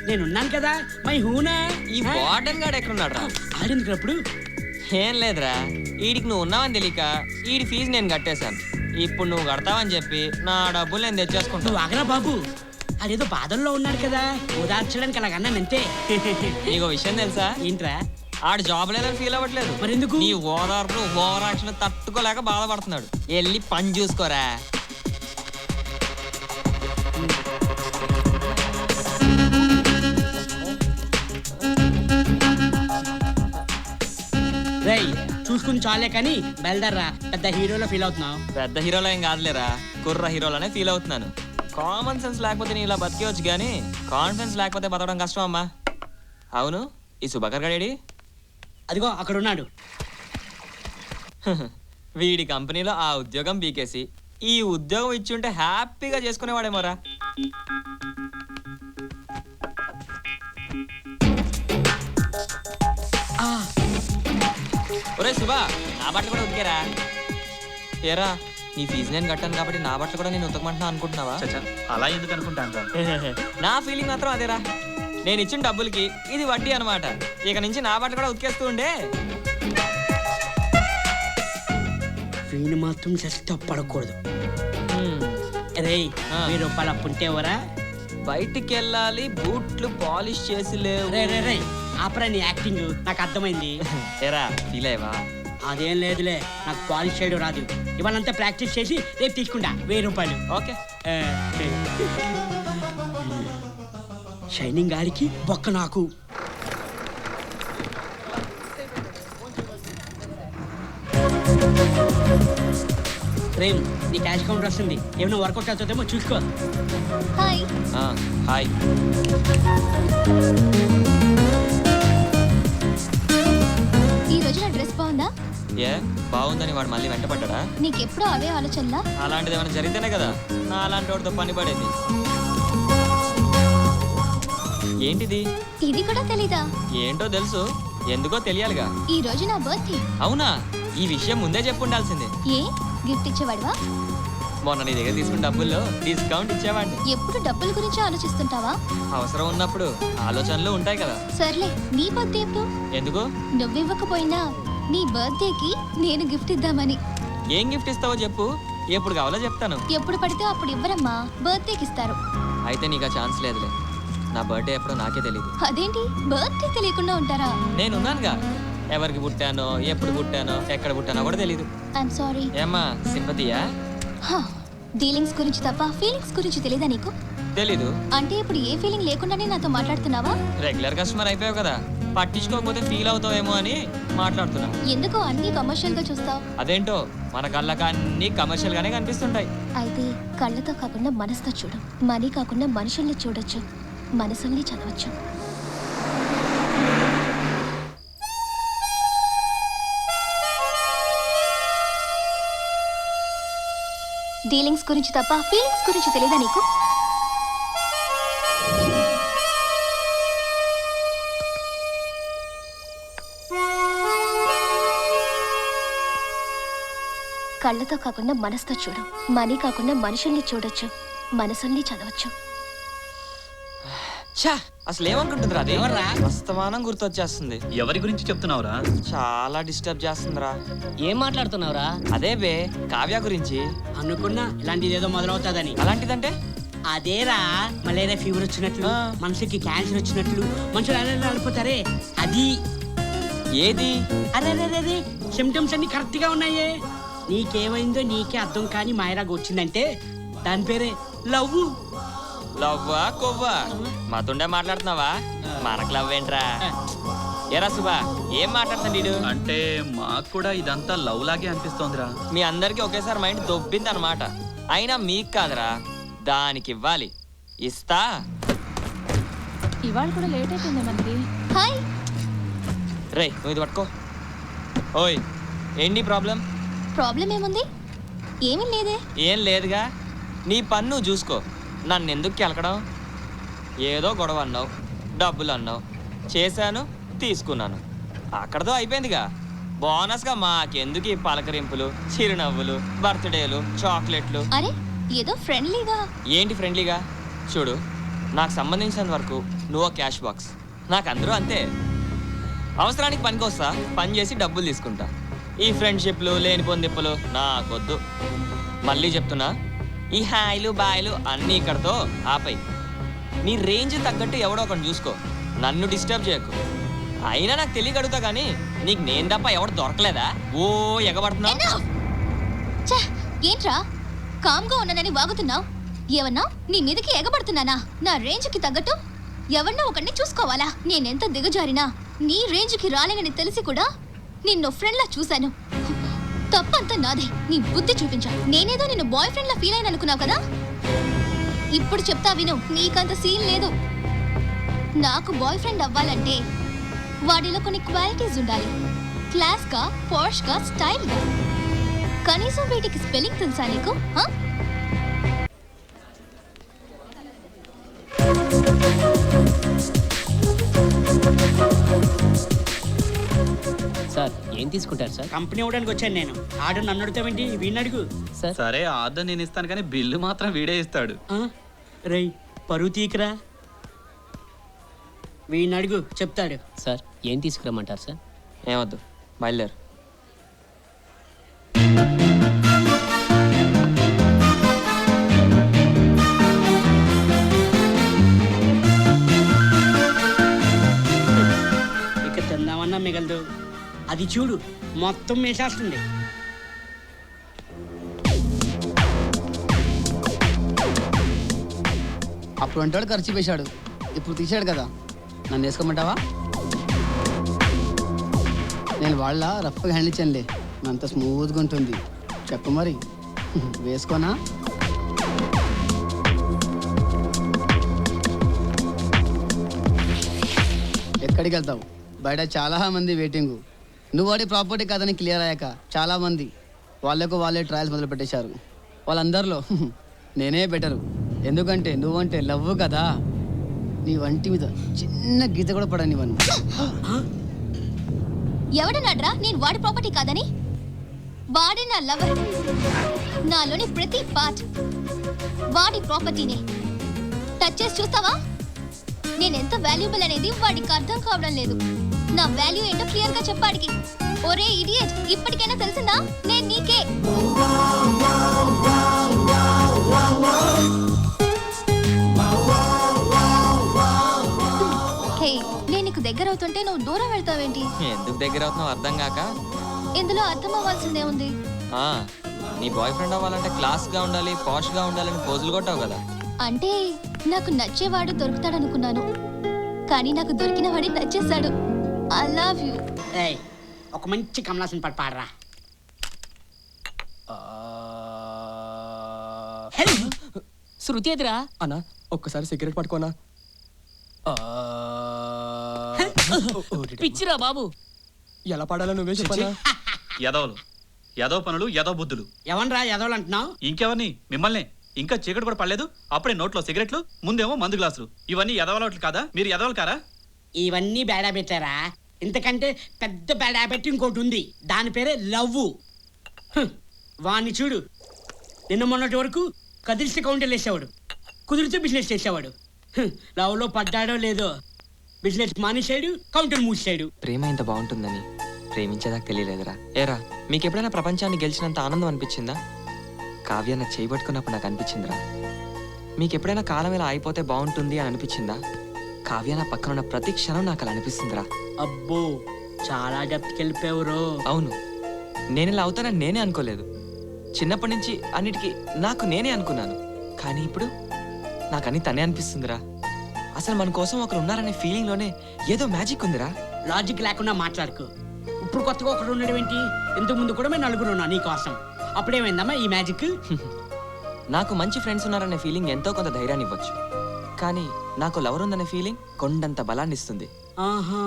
నేనున్నాను కదా. మై హూనా. ఈ వార్డెన్ గాడు ఎక్కడున్నాడు రా? ఆడిందినప్పుడు ఏం లేదురా, వీడికి నువ్వు ఉన్నావని తెలియక వీడి ఫీజు నేను కట్టేశాను. ఇప్పుడు నువ్వు కడతావని చెప్పి నా డబ్బులు నేను తెచ్చేసుకుంటా. నువ్వు ఆగరా బాబు, అదేదో బాధల్లో ఉన్నాడు కదా, ఓదార్చడానికి అలాగన్నానంతే. నీకు విషయం తెలుసా? ఏంట్రా? ఆడు జాబ్ లేదని ఫీల్ అవ్వట్లేదు, మరి ఎందుకు? నీ ఓదార్పులు ఓవర్ యాక్షన్ తట్టుకోలేక బాధపడుతున్నాడు. వెళ్ళి పని చూసుకోరా. రేయ్ చూసుకుని చాలే కానీ బయలుదేరరా, పెద్ద హీరోలో ఫీల్ అవుతున్నావు. పెద్ద హీరోలో ఏం కాదులేరా, కుర్ర హీరోలోనే ఫీల్ అవుతున్నాను. కామన్ సెన్స్ లేకపోతే నీ ఇలా బతికేవచ్చు కానీ కాన్ఫిడెన్స్ లేకపోతే బతకడం కష్టం అమ్మా. అవును, ఈ సుభాకర్ గడేడి? అదిగో అక్కడ ఉన్నాడు. వీడి కంపెనీలో ఆ ఉద్యోగం బీకేసి ఈ ఉద్యోగం ఇచ్చి ఉంటే హ్యాపీగా చేసుకునేవాడేమోరా. ఒరే సుభా, నా బట్టలు కూడా ఉతికేరా. ఏరా, నీ ఫీజు నేను కట్టాను కాబట్టి నా బట్టలు కూడా నేను ఉతకమంటున్నా అనుకుంటున్నావా? అలా ఎందుకు అనుకుంటాను రా, నా ఫీలింగ్ మాత్రం అదేరా. నేను ఇచ్చిన డబ్బులకి ఇది వడ్డీ అనమాట. ఇక నుంచి నా బట్టలు కూడా ఉతికేస్తూ ఉండే. వీణు మాత్రం చేస్తే పడకూడదు. రేయ్, 1000 రూపాయలు అప్పుంటేవరా? బయటికి వెళ్ళాలి, బూట్లు పాలిష్ చేసి లేవు. రే రే రే, ఆపరా నీ యాక్టింగ్, నాకు అర్థమైంది. ఏరా ఫీల్ అయ్యవా? అదేం లేదులే, నాకు పాలిష్ చేయడం రాదు. ఇవాళంతా ప్రాక్టీస్ చేసి రేపు తీసుకుంటా 1000 రూపాయలు. ఓకే. షైనింగ్ గారికి బొక్క నాకు. ప్రేమ్ నీ క్యాష్ కౌంటర్ వస్తుంది ఏమైనా వర్కౌట్ అవుతుందేమో చూసుకో. హాయ్. హాయ్. ఈ రోజు నా డ్రెస్ బాగుందా? ఏ బాగుందని వాడు మళ్ళీ వెంట పడ్డా? నీకెప్పుడు అవే ఆలోచనలా? అలాంటిది ఏమైనా జరిగితేనే కదా నా అలాంటి వాడితో పని పడేది. ఏంటిది? ఇది కూడా తెలీదా? ఏంటో తెలుసు, ఎందుకో తెలియాలిగా. ఈ రోజు నా బర్త్డే. అవునా? ఈ విషయం ముందే చెప్పు ఉండాల్సిందే. ఏ గిఫ్ట్ ఇచ్చేవాడివా? మొన్న నీ దగ్గర తీసుకున్న డబ్బుల్లో డిస్కౌంట్ ఇచ్చేవాడిని. ఎప్పుడు డబ్బుల గురించి ఆలోచిస్తుంటావా? అవసరం ఉన్నప్పుడు ఆలోచనలు ఉంటాయి కదా. సర్లే, నీ బర్త్డే ఎప్పుడు? ఎందుకు? నువ్వివ్వకపోయినా నీ బర్త్డేకి నేను గిఫ్ట్ ఇద్దామని. ఏం గిఫ్ట్ ఇస్తావో చెప్పు, ఎప్పుడు కావాలో చెప్తాను. ఎప్పుడు పడితే అప్పుడు ఇవ్వరమ్మా, బర్త్డేకి ఇస్తారు. అయితే నీకు ఆ ఛాన్స్ లేదులే. నా బర్త్డే ఎప్పుడో నాకే తెలియదు. అదేంటి బర్త్డే తెలియకుండా ఉంటారా? నేనున్నానుగా. ఎవరికి పుట్టానో, ఎప్పుడు పుట్టానో, ఎక్కడ పుట్టానో కూడా తెలీదు. I'm sorry. ఏమ్మా సింపతియా? డీలింగ్స్ గురించి తప్ప ఫీలింగ్స్ గురించి తెలీదా నీకు? తెలీదు. అంటే ఇప్పుడు ఏ ఫీలింగ్ లేకుండానే నాతో మాట్లాడుతున్నావా? రెగ్యులర్ కస్టమర్ అయిపోయావు కదా, పట్టించుకోకపోతే ఫీల్ అవుతావేమో అని మాట్లాడుతున్నా. ఎందుకో అన్ని కమర్షియల్ గా చూస్తావు? అదేంటో మన కళ్ళకి అన్ని కమర్షియల్ గానే కనిపిస్తుంటాయి. అయితే కళ్ళతో కాకుండా మనసుతో చూడు. మనీ కాకుండా మనుషుల్ని చూడొచ్చు, మనసుల్ని చదవచ్చు. డీలింగ్స్ గురించి తప్ప ఫీలింగ్స్ గురించి తెలీదా నీకు? కళ్ళతో కాకుండా మనసుతో చూడు. మనీ కాకుండా మనుషుల్ని చూడొచ్చు, మనసుల్ని చదవచ్చు. ఛా, అసలు ఏమనుకుంటుందిరా అది? అస్తమానం గుర్తొచ్చేస్తుంది. ఎవరి గురించి చెప్తున్నావురా? చాలా డిస్టర్బ్ చేస్తుందిరా. ఏం మాట్లాడుతున్నావురా? అదే బే, కావ్య గురించి. అనుకున్నా ఇలాంటిది ఏదో మొదలవుతుందని. అలాంటిదంటే? అదేరా, మలేరియా ఫీవర్ వచ్చినట్లు, మనిషికి క్యాన్సర్ వచ్చినట్లు, మనుషులు అలా వెళ్ళిపోతారే అది. ఏది? అరే సిమ్టమ్స్ అన్ని కరెక్ట్ గా ఉన్నాయే. నీకేమైందో నీకే అర్థం కాని మాయరాగా వచ్చిందంటే దాని పేరే లవ్. లవ్వా కొవ్వా? మాతుండే మాట్లాడుతున్నావా? మనకు లవ్ ఏంట్రా? ఏరా సుబా, ఏం మాట్లాడుతాడు వీడు? అంటే మాకు కూడా ఇదంతా లవ్ లాగే అనిపిస్తోందిరా. మీ అందరికి ఒకేసారి మైండ్ దొబ్బింది అనమాట. అయినా మీకు కాదురా, దానికి ఇవ్వాలి. ఇస్తా. ఇవాళ కూడా లేట్ అయిపోయింది మనకి. హాయ్. రే నువ్వు ఇది పట్టుకో. ఓయ్ ఏంటి ప్రాబ్లం? ప్రాబ్లం ఏముంది? ఏమీ లేదే. ఏం లేదుగా. నీ పన్ను నువ్వు చూసుకో. నన్ను ఎందుకు కెలకడం? ఏదో గొడవ అన్నావు, డబ్బులు అన్నావు, చేశాను, తీసుకున్నాను, అక్కడతో అయిపోయిందిగా. బోనస్గా మాకెందుకు ఈ పలకరింపులు, చిరునవ్వులు, బర్త్డేలు, చాక్లెట్లు? అరే ఏదో ఫ్రెండ్లీగా. ఏంటి ఫ్రెండ్లీగా? చూడు, నాకు సంబంధించినంత వరకు నువ్వు క్యాష్ బాక్స్, నాకు అందరూ అంతే. అవసరానికి పనికొస్తా, పని చేసి డబ్బులు తీసుకుంటా. ఈ ఫ్రెండ్షిప్లు, లేని పొందిప్పులు నాకొద్దు. మళ్ళీ చెప్తున్నా, ఈ హాయిలు బాయిలు అన్నీ ఇక్కడతో ఆపై. నీ రేంజ్ తగ్గట్టు ఎవడో ఒకటి చూసుకో, నన్ను డిస్టర్బ్ చేయకు. అయినా నాకు తెలియగడుగుతా కానీ నీకు నేను తప్ప ఎవడు దొరకలేదా? ఓ ఎగబడుతున్నావు. ఏంట్రా కామ్గా ఉన్నానని వాగుతున్నావు? ఏమన్నా నీ మీదకి ఎగబడుతున్నానా? నా రేంజ్కి తగ్గట్టు ఎవరినో ఒకరిని చూసుకోవాలా? నేనెంత దిగజారినా నీ రేంజ్కి రాలేనని తెలిసి కూడా నిన్ను ఫ్రెండ్లా చూశాను. తప్పంతా నాదే. నీ బుద్ధి చూపించా. నేనేదో నిన్ను బాయ్ ఫ్రెండ్ లా ఫీల్ అయిన అనుకున్నావు కదా? ఇప్పుడు చెప్తా విను, నీకంత సీన్ లేదు. నాకు బాయ్ ఫ్రెండ్ అవ్వాలంటే వాడిలో కొన్ని క్వాలిటీస్ ఉండాలి. క్లాస్ గా, పోష్ గా, స్టైల్ గా. కనీసం వీటికి స్పెల్లింగ్ తెలుసా నీకు? సార్ ఏం తీసుకుంటారు సార్? కంపెనీ ఇవ్వడానికి వచ్చాను నేను. ఆర్డర్ నన్ను అడుగుతావేంటి? వీడిని అడుగు. సరే ఆర్డర్ నేను ఇస్తాను కానీ బిల్లు మాత్రం వీడే ఇస్తాడు. రై పరువు తీకరా. వీడిని అడుగు, చెప్తాడు. సార్ ఏం తీసుకురమ్మంటారు సార్? ఏమొద్దు, బయలుదేరు. ఇక తిందామన్నా మిగలదు. అది చూడు మొత్తం మేసేస్తుంది. అప్పుడు అంటాడు ఖర్చు వేశాడు, ఇప్పుడు తీసాడు కదా, నన్ను వేసుకోమంటావా? నేను వాళ్ళ రఫ్గా హ్యాండిల్ ఇచ్చానులే, అంత స్మూత్గా ఉంటుంది. చెప్పు మరి. వేసుకోనా? ఎక్కడికి వెళ్తావు? బయట చాలా మంది వెయిటింగ్. నువ్వు వాడి ప్రాపర్టీ కాదని క్లియర్ అయ్యాక చాలా మంది వాళ్ళే ట్రయల్స్ మొదలు పెట్టేశారు. వాళ్ళందరిలో నేనే బెటరు. ఎందుకంటే నువ్వంటే లవ్ కదా. నీ వంటి మీద చిన్న గీత కూడా పడనివ్వను. ఎవడన్నాడ్రా నేను వాడి ప్రాపర్టీ కాదని? వాడే నా లవర్. నాలోని ప్రతి పార్ట్ వాడి ప్రాపర్టీనే. టచ్ చేసి చూస్తావా? నేనెంత వాల్యుబుల్ అనేది వాడికి అర్థం కావడం లేదు. నా వాల్యూ ఏంటో క్లియర్ గా చెప్పాడికి. ఒరే ఇడియట్, ఇప్పటికైనా తెలిసిందా నేను నీకే? హే, నేను నీకు దగ్గర అవుతుంటే నువ్వు దూరం వెళ్తావేంటి? ఎందుకు దగ్గర అవుతున్నావు అర్థం కాక? ఇందులో అర్థం అవ్వాల్సిందే ఉంది. నీ బాయ్ ఫ్రెండ్ అవ్వాలంటే క్లాస్ గా ఉండాలి, పాష్ గా ఉండాలని పోజులు కొట్టావు కదా. అంటే నాకు నచ్చేవాడు దొరుకుతాడనుకున్నాను, కానీ నాకు దొరికిన వాడి నచ్చేశాడు. I love you. ఏయ్, ఒక మంచి కమలాసన్ పాట పాడరా. శృతి ఎదురా అన్నా ఒక్కసారి సిగరెట్ పట్టుకోనా? పిచ్చిరా బాబు. ఎలా పాడాలో నువ్వే చెప్పనా? యదవలు, యదవ పనులు, యదవ బుద్ధులు. ఎవనరా ఎదవలు అంటున్నావు? ఇంకెవరిని? మిమ్మల్ని. ఇంకా చీకటి కూడా పడలేదు, అప్పుడే నోట్లో సిగరెట్లు, ముందేమో మందు గ్లాసులు. ఇవన్నీ యదవలట్లు కాదా? మీరు యదవలు కారా? ఇవన్నీ బ్యాడ్ హ్యాబిట్సారా? ఇంతకంటే పెద్ద బ్యాడ్ హ్యాబిట్ ఇంకోటి ఉంది. దాని పేరే లవ్. వాణ్ణి చూడు, నిన్న మొన్నటి వరకు కదిలిస్తే కౌంటర్లు వేసేవాడు, కుదిరితే బిజినెస్ చేసేవాడు. లవ్లో పడ్డాడో లేదో బిజినెస్ మానేసాడు, కౌంటర్ మూసాడు. ప్రేమ ఇంత బాగుంటుందని ప్రేమించేదాకా తెలియలేదురా. ఏరా, మీకు ఎప్పుడైనా ప్రపంచాన్ని గెలిచినంత ఆనందం అనిపించిందా? కావ్య నా చేయబట్టుకున్నప్పుడు నాకు అనిపించిందిరా. మీకు ఎప్పుడైనా కాలం ఇలా అయిపోతే బాగుంటుంది అని అనిపించిందా? కావ్య నా పక్కన ఉన్న ప్రతి క్షణం నాకు అలా అనిపిస్తుందిరా. అబ్బో, చాలా డెప్త్కి వెళ్ళిపోయావురో. అవును, నేను ఇలా అవుతానని నేనే అనుకోలేదు. చిన్నప్పటి నుంచి అన్నిటికీ నాకు నేనే అనుకున్నాను. కానీ ఇప్పుడు నాకు అన్ని తనే అనిపిస్తుందిరా. అసలు మన కోసం ఒకరు ఉన్నారనే ఫీలింగ్ లోనే ఏదో మ్యాజిక్ ఉందిరా. లాజిక్ లేకుండా మాట్లాడుకో. ఇప్పుడు కొత్తగా ఒకడు ఉండడం ఏంటి? ఇంతకు ముందు కూడా మేము నలుగురు ఉన్నా నీ కోసం. అప్పుడేమైందమ్మా ఈ మ్యాజిక్? నాకు మంచి ఫ్రెండ్స్ ఉన్నారనే ఫీలింగ్ ఎంతో కొంత ధైర్యాన్ని ఇవ్వచ్చు, కానీ నాకు లవర్ ఉందనే ఫీలింగ్ కొండంత బలాన్ని ఇస్తుంది. ఆహా.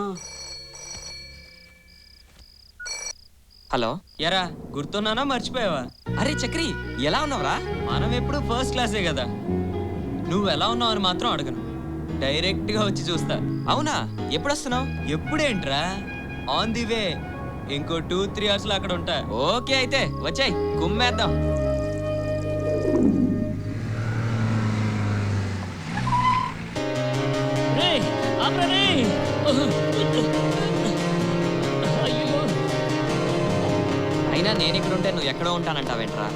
హలో, ఎరా గుర్తున్నానా మర్చిపోయావా? అరే చక్రి, ఎలా ఉన్నావురా? మనం ఎప్పుడు ఫస్ట్ క్లాసే కదా. నువ్వు ఎలా ఉన్నావు అని మాత్రం అడగను, డైరెక్ట్ గా వచ్చి చూస్తా. అవునా? ఎప్పుడు వస్తున్నావు? ఎప్పుడేంట్రా? On the way. ఇంకో 2-3 అవర్స్ లో అక్కడ ఉంటా. ఓకే, అయితే వచ్చాయి, కుమ్మేద్దాం. అయినా నేను ఇక్కడ ఉంటే నువ్వు ఎక్కడో ఉంటానంటావేంట్రా?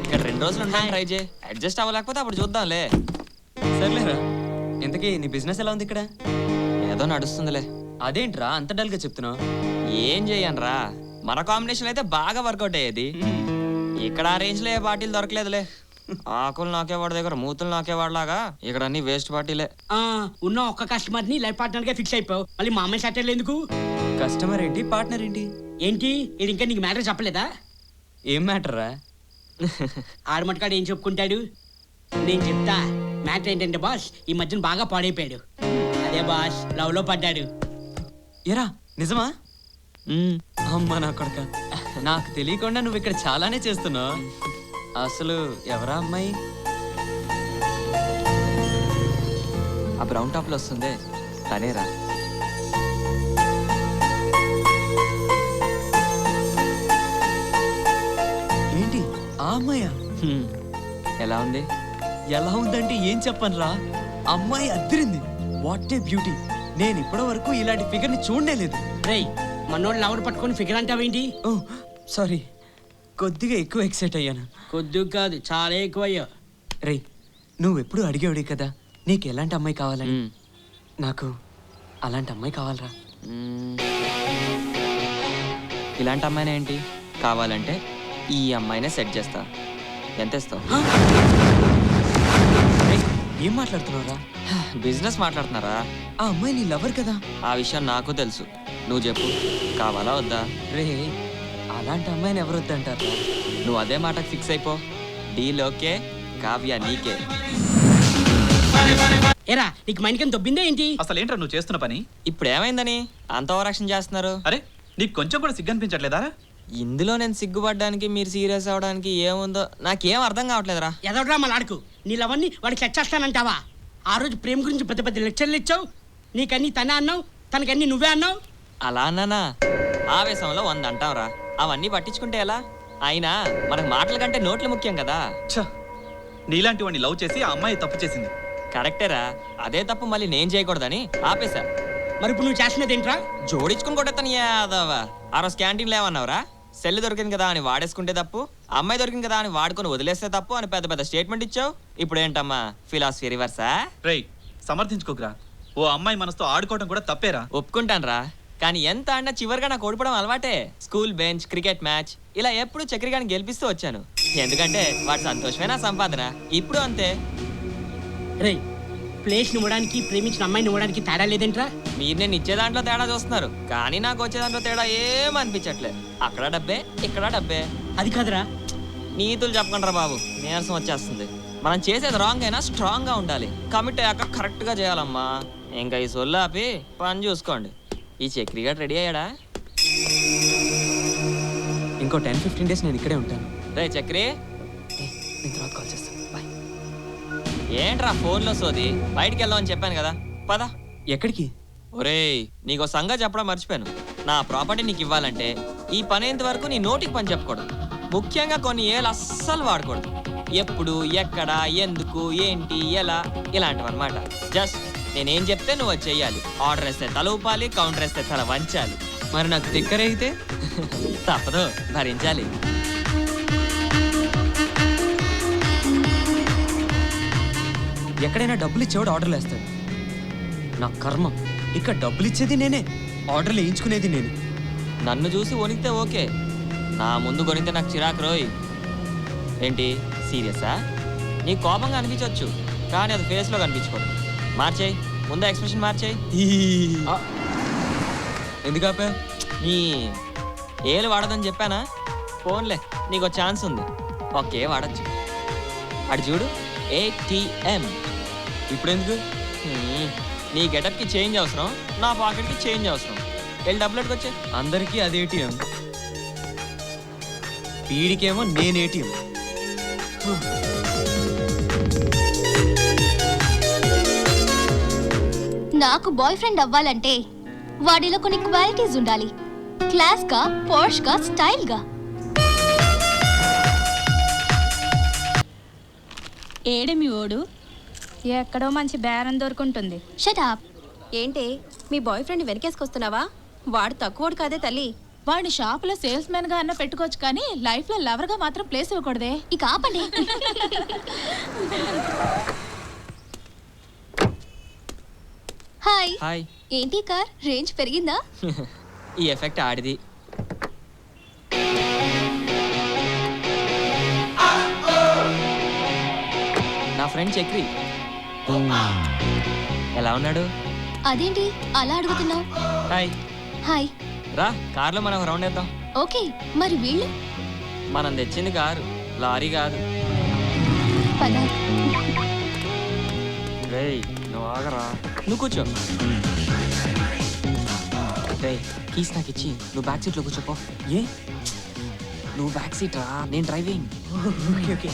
ఇక్కడ 2 రోజులు ఉంటాను, ట్రై చేయి. అడ్జస్ట్ అవ్వలేకపోతే అప్పుడు చూద్దాంలే. సర్లేరా. ఇంతకీ నీ బిజినెస్ ఎలా ఉంది ఇక్కడ? ఏదో నడుస్తుందిలే. అదేంట్రా అంత డల్ గా చెప్తున్నావు? ఏం చెయ్యనురా, మన కాంబినేషన్ అయితే బాగా వర్కౌట్ అయ్యేది. ఇక్కడ ఆ రేంజ్ లో ఏ పార్టీలు దొరకలేదులే. ఆకులు నాకేవాడి దగ్గర మూతులు నాకేవాడిలాగా ఇక్కడ అన్ని వేస్ట్ పార్టీలే. ఉన్న ఒక్క కస్టమర్ ని లైఫ్ పార్ట్నర్ గా ఫిక్స్ అయిపోయావు. మళ్ళీ మా అమ్మాయి సెటిల్ ఎందుకు? కస్టమర్ ఏంటి, పార్ట్నర్ ఏంటి? ఏంటి ఇది ఇంకా నీకు మ్యాటర్ చెప్పలేదా? ఏం మ్యాటర్ రా? ఆడమట్టుకాడు ఏం చెప్పుకుంటాడు? నేను చెప్తా. మ్యాటర్ ఏంటంటే బాస్, ఈ మధ్యన బాగా పాడైపోయాడు. అదే బాస్, లవ్ లో పడ్డాడు. ఎరా నిజమా? అమ్మా నా కొడక, నాకు తెలియకుండా నువ్వు ఇక్కడ చాలానే చేస్తున్నావు. అసలు ఎవరా అమ్మాయి? ఆ బ్రౌన్ టాప్ లో వస్తుందే తనేరా. ఏంటి ఆ అమ్మాయా? ఎలా ఉంది? ఎలా ఉందంటే ఏం చెప్పను రా, అమ్మాయి అద్దరింది. What a beauty. నేను ఇప్పటి వరకు ఇలాంటి ఫిగర్ ని చూడనే లేదు. రేయ్, మనోళ్ళు లవర్ పట్టుకొని ఫిగర్ అంటావేంటి? ఓ సారీ, కొద్దిగా ఎక్కువ ఎక్సైట్ అయ్యాను. కొద్దిగా కాదు, చాలా ఎక్కువ అయ్యావు. రేయ్, నువ్వు ఎప్పుడు అడిగేవాడి కదా నీకు ఎలాంటి అమ్మాయి కావాలని. నాకు అలాంటి అమ్మాయి కావాలరా. ఇలాంటి అమ్మాయినే ఏంటి కావాలంటే ఈ అమ్మాయినే సెట్ చేస్తా. ఎంత ఇస్తావు? ఏం మాట్లాడుతున్నారా? బిజినెస్ మాట్లాడుతున్నారా? ఆ అమ్మాయి నీ లవర్ కదా. ఆ విషయం నాకు తెలుసు, నువ్వు చెప్పు, కావాలా వద్దా? రే, అలాంటి అమ్మాయిని ఎవరు వద్దంటారా? నువ్వు అదే మాటకు ఫిక్స్ అయిపో, డీల్ ఓకే, కావ్య నీకే. ఏరా నీకు మైండ్కి దొబ్బిందే ఏంటి? అసలు ఏంట్రా నువ్వు చేస్తున్న పని? ఇప్పుడు ఏమైందని అంత ఓవరాక్షన్ చేస్తున్నారు? అరే నీకు కొంచెం కూడా సిగ్గనిపించట్లేదా? ఇందులో నేను సిగ్గుపడ్డానికి మీరు సీరియస్ అవడానికి ఏముందో నాకేం అర్థం కావట్లేదురా. ఎదవడ్రా మళ్ళీ ఆడుకు. నీళ్ళవన్నీ వాడికి చచ్చేస్తానంటావా? ఆ రోజు ప్రేమ గురించి పెద్ద పెద్ద లెక్చర్లు ఇచ్చావు. నీకన్నీ తనే అన్నావు, తనకన్నీ నువ్వే అన్నావు. అలా అన్నానా? ఆవేశంలో 100 అంటావురా. అవన్నీ పట్టించుకుంటే ఎలా? అయినా మనకు మాటల కంటే నోట్లు ముఖ్యం కదా. నీలాంటి వాడిని లవ్ చేసి ఆ అమ్మాయి తప్పు చేసింది. కరెక్టేరా, అదే తప్పు మళ్ళీ నేను చేయకూడదని ఆపేశా. మరి ఇప్పుడు నువ్వు చేస్తున్నది ఏంట్రా? జోడించుకుని కొట్టేస్తాను యాదవా. ఆ రోజు క్యాంటీన్లో ఏమన్నావురా? సెల్ దొరికింది కదా అని వాడేసుకుంటే తప్పు, అమ్మాయి దొరికింది కదా అని వాడుకొని వదిలేస్తే తప్పు అని పెద్ద పెద్ద స్టేట్మెంట్ ఇచ్చావు. ఇప్పుడు ఏంటమ్మా ఫిలాసఫీ రివర్సా? రేయ్ సమర్థించుకోకరా. ఓ అమ్మాయి మనసుతో ఆడుకోవడం కూడా తప్పేరా. ఒప్పుకుంటానురా, కానీ ఎంత అన్నా చివరిగా నాకు ఓడిపోవడం అలవాటే. స్కూల్ బెంచ్, క్రికెట్ మ్యాచ్ ఇలా ఎప్పుడు చక్రిగాని గెలిపిస్తూ వచ్చాను. ఎందుకంటే వాడి సంతోషమే నా సంపాదన. ఇప్పుడు అంతే. రే ప్లేస్ ఇవ్వడానికి ప్రేమించిన అమ్మాయిని ఇవ్వడానికి తేడా లేదేంట్రా? మీరు నేను ఇచ్చే దాంట్లో తేడా చూస్తున్నారు, కానీ నాకు వచ్చే దాంట్లో తేడా ఏమనిపించట్లేదు. అక్కడ డబ్బే, ఇక్కడ డబ్బే. అది కాదురా. నీతులు చెప్పకండి రా బాబు, నీరసం వచ్చేస్తుంది. మనం చేసేది రాంగ్ అయినా స్ట్రాంగ్ గా ఉండాలి. కమిట్ అయ్యాక కరెక్ట్ గా చేయాలమ్మా. ఇంకా ఈ సొల్లు ఆపి పని చూసుకోండి. ఈ చక్రిగా రెడీ అయ్యాడా? ఇంకో 10-15 డేస్ నేను ఇక్కడే ఉంటాను. రే చక్రి, నేను తర్వాత కాల్ చేస్తాను. బాయ్. ఏంట్రా ఫోన్లో సోది? బయటికి వెళ్దామని చెప్పాను కదా, పద. ఎక్కడికి? ఒరేయ్ నీకో సంగతి చెప్పడం మర్చిపోయాను. నా ప్రాపర్టీ నీకు ఇవ్వాలంటే ఈ పని అయ్యేంత వరకు నీ నోటికి పని చెప్పకూడదు. ముఖ్యంగా కొన్ని ఏళ్ళు అస్సలు వాడకూడదు. ఎప్పుడు, ఎక్కడ, ఎందుకు, ఏంటి, ఎలా ఇలాంటివన్నమాట. జస్ట్ నేనేం చెప్తే నువ్వు అది చెయ్యాలి. ఆర్డర్ వేస్తే తల ఊపాలి, కౌంటర్ వేస్తే తల వంచాలి. మరి నాకు తిక్కరైతే తప్పదు, భరించాలి. ఎక్కడైనా డబ్బులు ఇచ్చేవాడు ఆర్డర్లు వేస్తాడు. నా కర్మ, ఇక్కడ డబ్బులు ఇచ్చేది నేనే, ఆర్డర్లు వేయించుకునేది నేను. నన్ను చూసి వణికితే ఓకే, నా ముందు కొనితే నాకు చిరాకు రోయ్. ఏంటి సీరియసా? నీ కోపంగా అనిపించవచ్చు, కానీ అది ఫేస్లో కనిపించుకోదు. మార్చేయి, ముందు ఎక్స్ప్రెషన్ మార్చేయి. ఎందుకు ఆపా? నీ ఏలు వాడదని చెప్పానా? ఫోన్లే, నీకు ఛాన్స్ ఉంది. ఓకే వాడచ్చు. అటు చూడు, ATM. ఇప్పుడు ఎందుకు? నీ గెటప్కి చేంజ్ అవసరం, నా పాకెట్కి చేంజ్ అవసరం. వెళ్ళి డబ్బులు ఎట్టుకొచ్చే. అందరికీ అది ATM, వీడికేమో నేను ATM. నాకు బాయ్ ఫ్రెండ్ అవ్వాలంటే వాడిలో కొన్ని క్వాలిటీస్ ఉండాలి. క్లాస్ గా, పోర్ష్ గా, స్టైల్ గా. ఏడే మీ ఓడు? ఎక్కడో మంచి బేరం దొరుకుంటుంది. Shut up. ఏంటి మీ బాయ్ ఫ్రెండ్ వెనకేసుకొస్తున్నావా? వాడు తక్కువడు కాదే తల్లి. వాడిని షాపులో సేల్స్ మెన్ గా అన్న పెట్టుకోవచ్చు, కానీ లైఫ్ లో లవర్ గా మాత్రం ప్లేస్ ఇవ్వకూడదే. ఇక ఆపండి. హాయ్. హాయ్. ఏంటి కార్ రేంజ్ పెరిగిందా? ఈ ఎఫెక్ట్ ఆడిది. నా ఫ్రెండ్ చక్రి. ఎలా ఉన్నాడు? అదేంటి అలా అడుగుతున్నావు? హాయ్. హాయ్. రా, కార్లో మనం రౌండ్ వేద్దాం. ఓకే, మరి వీళ్ళు? మనం తెచ్చింది కారు, లారీ కాదు. పద. రేయ్ నువ్వు ఆగరా. నువ్వు కూర్చో. రేయ్ కీస్ నాకు ఇచ్చి నువ్వు బ్యాక్ సీట్లో కూర్చోపో. ఏ? నువ్వు బ్యాక్ సీట్ రా, నేను డ్రైవింగ్. Okay okay.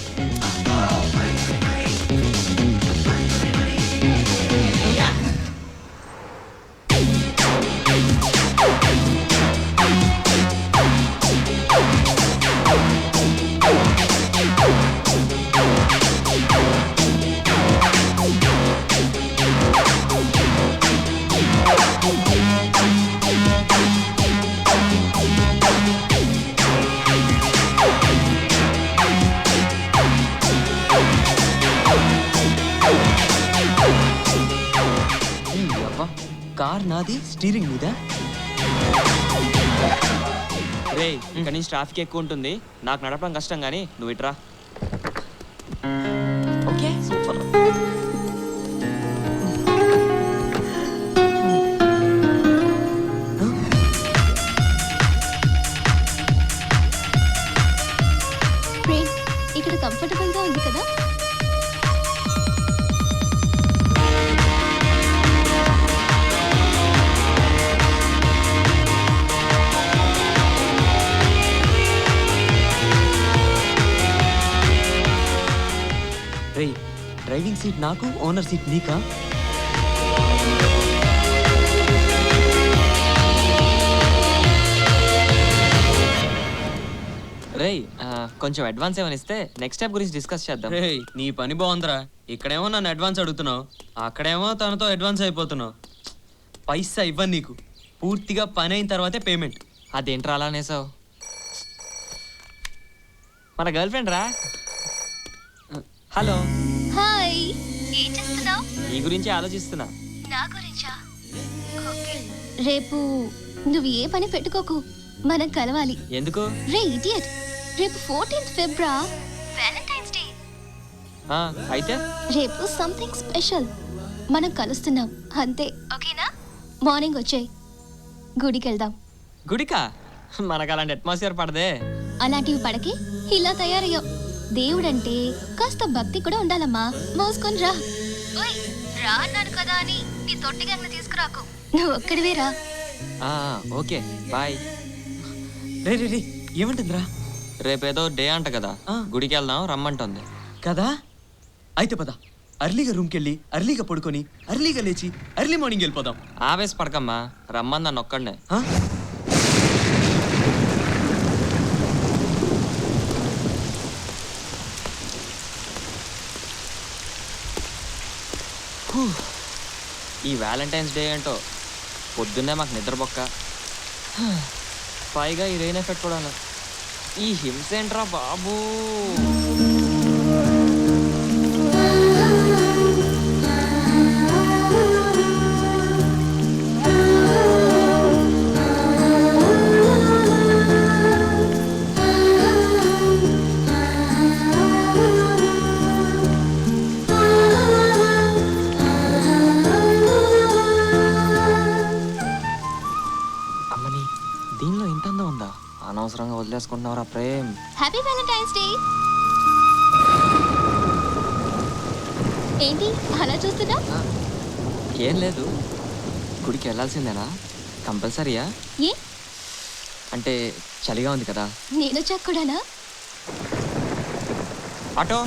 కార్ నాది, స్టీరింగ్ మీద. రే ఇక్కడ నుంచి ట్రాఫిక్ ఎక్కువ ఉంటుంది, నాకు నడపడం కష్టం, కానీ నువ్వు ఇట్రా. Okay super. ఇక్కడ కంఫర్టబుల్ గా డ్రైవింగ్ సీట్ నాకు, ఓనర్ సీట్ నీకా? రేయ్ కొంచెం అడ్వాన్స్ ఏమైనా ఇస్తే నెక్స్ట్ స్టెప్ గురించి డిస్కస్ చేద్దాం. రేయ్ నీ పని బాగుందిరా. ఇక్కడేమో నన్ను అడ్వాన్స్ అడుగుతున్నావు, అక్కడేమో తనతో అడ్వాన్స్ అయిపోతున్నావు. పైసా ఇవ్వను నీకు, పూర్తిగా పని అయిన తర్వాతే పేమెంట్. అదేంట్రా అలా అనేసావు? మన గర్ల్ ఫ్రెండ్ రా. హలో. హాయ్, ఏం చేస్తున్నావు? నీ గురించి ఆలోచిస్తున్నా. నా గురించా? ఓకే. రేపు నువ్వు ఏ పని పెట్టుకోకు, మనం కలవాలి. ఎందుకు? రే ఇడియట్, రేపు 14th ఫిబ్రవరి వ్యాలంటైన్స్ డే. అయితే రేపు సంథింగ్ స్పెషల్, మనం కలుస్తున్నాం అంతే. ఓకేనా? మార్నింగ్ వచ్చేయ్, గుడికి వెళ్దాం. గుడికా? మనకు అలాంటి అట్మాస్ఫియర్ పడదే. అలాంటివి పడకి ఇలా తయారయ్యావు. దేవుడంటే కాస్త భక్తి కూడా ఉండాలమ్మా. మోసుకొని రా. ఓయ్ రా అన్నాను కదా అని నీ తొట్టి గంగ తీసుకురాకు, నువ్వు ఒక్కడివే రా. Okay bye. రే రే రే ఏమంటుందిరా? రేపేదో డే అంట కదా, గుడికి వెళ్దాం రమ్మంటుంది కదా. అయితే పద, అర్లీగా రూమ్కి వెళ్ళి అర్లీగా పడుకొని అర్లీగా లేచి అర్లీ మార్నింగ్ వెళ్ళిపోదాం. ఆవేశ పడకమ్మా, రమ్మని నన్ను ఒక్కడే. ఈ వ్యాలంటైన్స్ డే ఏంటో పొద్దున్నే మాకు నిద్రపోక్క, పైగా ఈ రెయిన్ ఎఫెక్ట్ కూడా. ఈ హింస ఏంట్రా బాబూ. దీనిలో ఇంత అందం ఉందా? అనవసరంగా వదిలేసుకుంటున్నావురా ప్రేమ్. Happy Valentine's day. ఏంటి అలా చూస్తున్నా? ఏం లేదు, గుడికి వెళ్ళాల్సిందేనా? కంపల్సరీయా? ఏ అంటే చలిగా ఉంది కదా. నేను చెక్కడానా? ఆటో.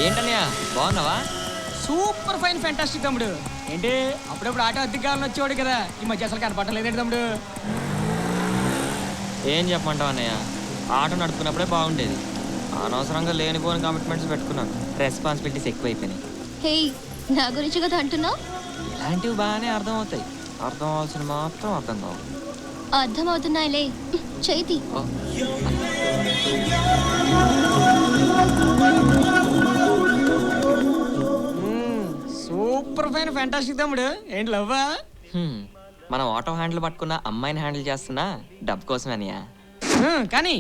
ఏంటన్నయ్య బాగున్నావా? సూపర్ ఫైన్ ఫ్యాంటాస్టిక్ తమ్ముడు. ఏంటి అప్పుడప్పుడు ఆటో అద్దెకి కావాలని వచ్చేవాడు కదా, ఈ మధ్య అసలు కనపడలేదండి తమ్ముడు. ఏం చెప్పమంటావు అన్నయ్య, ఆటో నడుపుకున్నప్పుడే బాగుండేది. అనవసరంగా లేనిపోని కమిట్మెంట్స్ పెట్టుకున్నాను, రెస్పాన్సిబిలిటీస్ ఎక్కువైపోయినాయి. హే, నా గురించి కదా అంటున్నావు? ఇలాంటివి బాగానే అర్థం అవుతాయి, అర్థం అవ్వాల్సిన మాత్రం అర్థం కావు. అర్థమవుతున్నాయిలే, చైతి. సూపర్ ఫైన్ ఫ్యాంటాస్టిక్ తమ్ముడు. ఏంటి లవ్వా? మనం ఆటో హ్యాండిల్ పట్టుకున్న అమ్మాయిని హ్యాండిల్ చేస్తున్నా డబ్బు కోసం అనియా. కానీ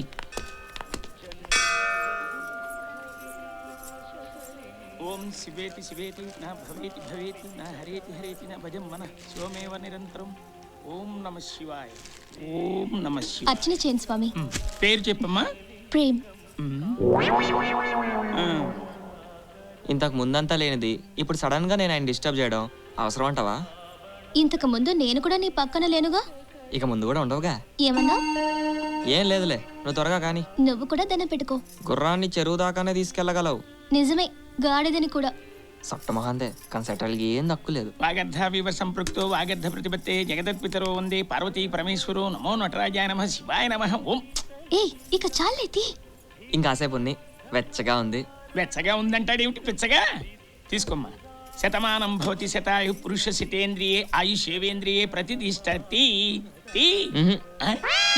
ఓం శివేతి శివేతి నా భవేతి భవేతి నా హరేతి హరేతి నా భజం మన శివమేవ నిరంతరం. ఓం నమ శివాయ. ఓం నమ శివాయ. అర్చన చేయండి స్వామి. పేరు చెప్పమ్మా. ప్రేమ్. ఇంతకు ముందంతా లేనిది ఇప్పుడు సడన్ గా నేను ఆయన డిస్టర్బ్ చేయడం అవసరం అంటావా? ఇంతకు ముందు నేను కూడా నీ పక్కన లేనుగా. ఇక ముందు కూడా ఉండవుగా. ఏమన్నా? ఏం లేదులే, నువ్వు త్వరగా కానీ. నువ్వు కూడా దండం పెట్టుకో. గుర్రాన్ని చెరువు దాకానే తీసుకెళ్ళగలవు. నిజమే, గాడిదని కూడా. సప్తమహాందే కానీ సెటల్కి ఏం తక్కువ లేదు. వాగర్ధావివ సంపృక్తో వాగర్ధ ప్రతిపత్తే జగదత్పితరో వందే పార్వతీ పరమేశ్వరో నమో నటరాజాయ నమః శివాయ నమః. ఓం. ఏ ఇక చాలేతి. ఇంకాసేపు ఉంది, వెచ్చగా ఉంది. వెచ్చగా ఉందంటాడేమిటి పిచ్చగా? తీసుకోమ్మా. శతమానం భవతి శతాయు పురుష శతేంద్రియే ఆయుషేవేంద్రియే ప్రతిష్టతి.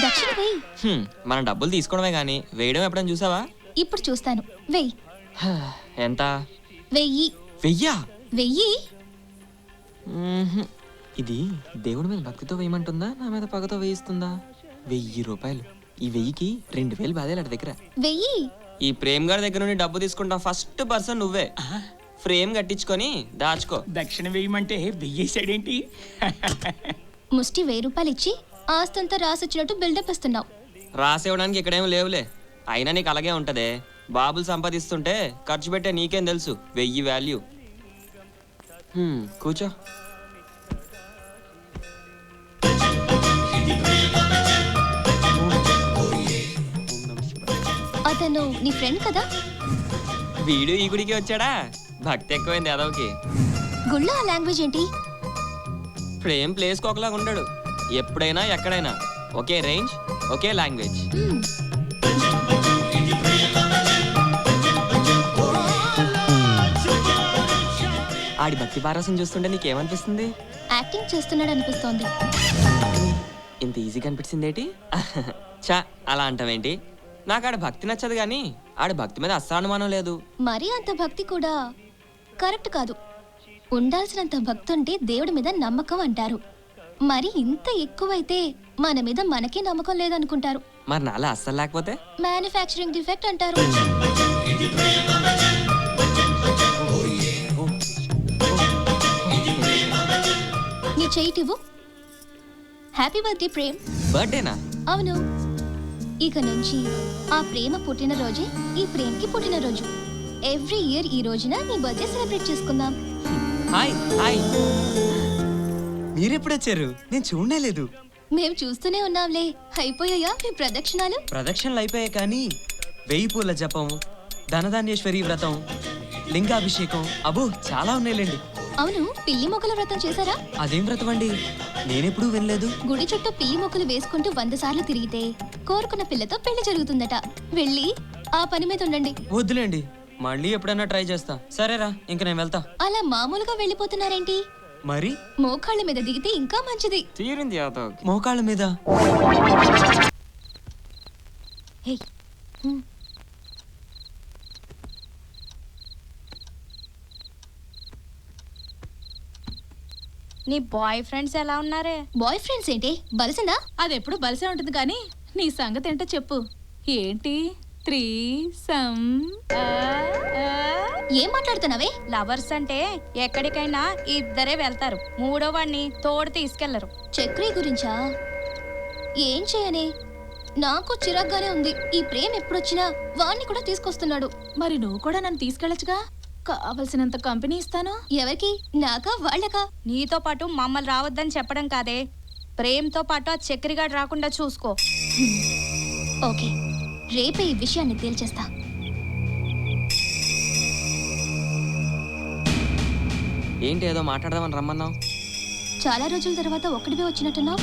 దక్షిణ వెయ్యి. మనం డబ్బులు తీసుకోవడమే కానీ వేయడం ఎప్పుడైనా చూసావా? ఇప్పుడు చూస్తాను. వెయ్యి. ఎంత? 1000. 1000? 1000? ఇది దేవుడి మీద భక్తితో వేయమంటుందా, నా మీద పగతో వేయిస్తుందా? 1000 రూపాయలు. ఈ 1000కి 2000 బాధేలు అటు దగ్గర. 1000? ఈ ప్రేమ్ గారి దగ్గర నుండి డబ్బు తీసుకుంటా ఫస్ట్ పర్సన్ నువ్వే. ఫ్రేమ్ కట్టించుకొని దాచుకో. దక్షిణ వేయమంటే వెయ్యేసాడేంటి? ముష్టి 1000 రూపాయలు ఇచ్చి ఆస్తంతా రాసొచ్చినట్టు బిల్డప్ ఇస్తున్నావు. రాసేవడానికి ఇక్కడేం లేవులే, అయినా నీకు అలాగే ఉంటదే. బాబులు సంపాదిస్తుంటే ఖర్చు పెట్టే నీకేం తెలుసు 1000 వాల్యూ. కూర్చో. ఇతను నీ ఫ్రెండ్ కదా? వీడు ఈ గుడికి వచ్చాడా? భక్తి ఎక్కువైంది యాదవ్కి. గుళ్ళో ఆ లాంగ్వేజ్ ఏంటి? ప్రేమ్ ప్లేస్కి ఒకలాగా ఉండడు. ఎప్పుడైనా ఎక్కడైనా ఒకే రేంజ్, ఒకే లాంగ్వేజ్. ఆడి భక్తి పారసం చూస్తుంటే నీకేమనిపిస్తుంది? యాక్టింగ్ చేస్తున్నాడు అనిపిస్తోంది. ఇంత ఈజీగా అనిపించింది ఏంటి? చా అలా అంటావేంటి? నాకు ఆడ భక్తి నచ్చదు కానీ ఆడ భక్తి మీద అస్సలు అనుమానం లేదు. మరీ అంత భక్తి కూడా కరెక్ట్ కాదు. ఉండాల్సినంత భక్తి ఉంటే దేవుడి మీద నమ్మకం అంటారు. మరి ఇంత ఎక్కువైతే మన మీద మనకే నమ్మకం లేదనుకుంటారు. మరి నాలా అస్సలు లేకపోతే మ్యానుఫ్యాక్చరింగ్ డిఫెక్ట్ అంటారు. నీ చెయ్యిటివ్వు. Happy birthday Prem. బర్త్డేనా? అవును. ఇక నుంచి ఆ ప్రేమ పుట్టినరోజే ఈ ప్రేమ్కి పుట్టినరోజు. ఎవ్రీ ఇయర్ ఈ రోజున నీ బర్త్డే సెలబ్రేట్ చేసుకుందాం. Hi hi. మీరెప్పుడు వచ్చారు? నేను చూడనే లేదు. మేము చూస్తూనే ఉన్నాంలే. అయిపోయాయా మీ ప్రదక్షిణాలు? ప్రదక్షిణలు అయిపోయాయి కానీ 1000 పూల జపం, ధనధాన్యేశ్వరి వ్రతం, లింగాభిషేకం అబో చాలా ఉన్నాయిలేండి. అవును, పిల్లి మొక్కల వ్రతం చేశారా? అదేం వ్రతం అండి? నేనెప్పుడు వినలేదు. గుడి చుట్టూ పిల్లి మొక్కలు వేసుకుంటూ 100 సార్లు తిరిగితే కోరుకున్న పిల్లతో పెళ్లి జరుగుతుందట. వెళ్ళి ఆ పని మీద ఉండండి. వద్దులేండి, మళ్ళీ ఎప్పుడైనా ట్రై చేస్తా. సరేరా, ఇంక నేను వెళ్తా. అలా మామూలుగా వెళ్ళిపోతున్నారేంటి? మరి మోకాళ్ళ మీద దిగితే ఇంకా మంచిది. తీరింది మోకాళ్ళ మీద. హే, నీ బాయ్ ఫ్రెండ్స్ ఎలా ఉన్నారే? బాయ్ ఫ్రెండ్స్ ఏంటి? బలిసిందా? అది ఎప్పుడు బలిసే ఉంటుంది కానీ నీ సంగతి ఏంటో చెప్పు. ఏంటి 3 సమ్? ఏం మాట్లాడుతున్నావే? లవర్స్ అంటే ఎక్కడికైనా ఇద్దరే వెళ్తారు, మూడో వాడిని తోడు తీసుకెళ్లరు. చక్రీ గురించా? ఏం చేయనే, నాకు చిరాగ్గానే ఉంది. ఈ ప్రేమ్ ఎప్పుడొచ్చినా వాణ్ణి కూడా తీసుకొస్తున్నాడు. మరి నువ్వు కూడా నన్ను తీసుకెళ్ళచ్చుగా, కావలసినంత కంపెనీ ఇస్తాను. ఎవరికి? నాకా వాళ్ళకా? నీతో పాటు మమ్మల్ని రావద్దని చెప్పడం కాదే, ప్రేమ్తో పాటు ఆ చక్రిగాడు రాకుండా చూసుకో. ఓకే, రేపే ఈ విషయాన్ని తేల్చేస్తా. ఏంటి ఏదో మాట్లాడదామని రమ్మన్నావు? చాలా రోజుల తర్వాత ఒక్కడివే వచ్చినట్టున్నావు.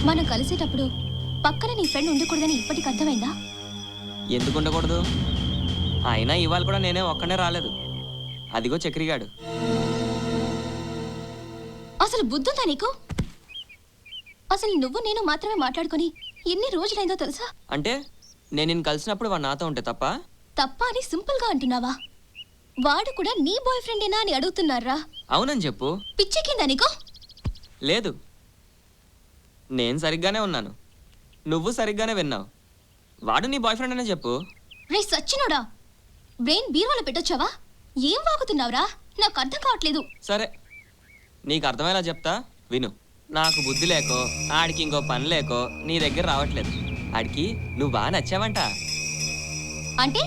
మనం కలిసేటప్పుడు పక్కన నీ ఫ్రెండ్ ఉండకూడదని ఇప్పటికి అర్థమైందా? ఎందుకు ఉండకూడదు? అయినా ఇవాళ కూడా నేనే ఒక్కనే రాలేదు. అదిగో చక్రిగాడు. అసలు బుద్ధుందా నీకు? అసలు నువ్వు నేను మాత్రమే మాట్లాడుకొని ఎన్ని రోజులైందో తెలుసా? అంటే నేను నిన్ను కలిసినప్పుడు వాడు నాతో ఉంటే తప్ప? తప్ప అని సింపుల్ గా అంటున్నావా? వాడు కూడా నీ బాయ్ ఫ్రెండేనా అని అడుగుతున్నారా? అవునని చెప్పు. పిచ్చెక్కిందా నీకు? లేదు, నేను సరిగ్గానే ఉన్నాను, నువ్వు సరిగ్గానే విన్నావు. వాడు నీ బాయ్ ఫ్రెండ్ అనే చెప్పు. రే సచ్చినోడా, బ్రెయిన్ బీరువాలో పెట్టొచ్చావా? ఏం వాగుతున్నావురా? నాకు అర్థం కావట్లేదు. సరే, నీకు అర్థమయ్యేలా చెప్తా విను. నాకు బుద్ధి లేకో ఆడికి ఇంకో పని లేకో నీ దగ్గర రావట్లేదు. ఆడికి నువ్వు బాగా నచ్చావంట. అంటే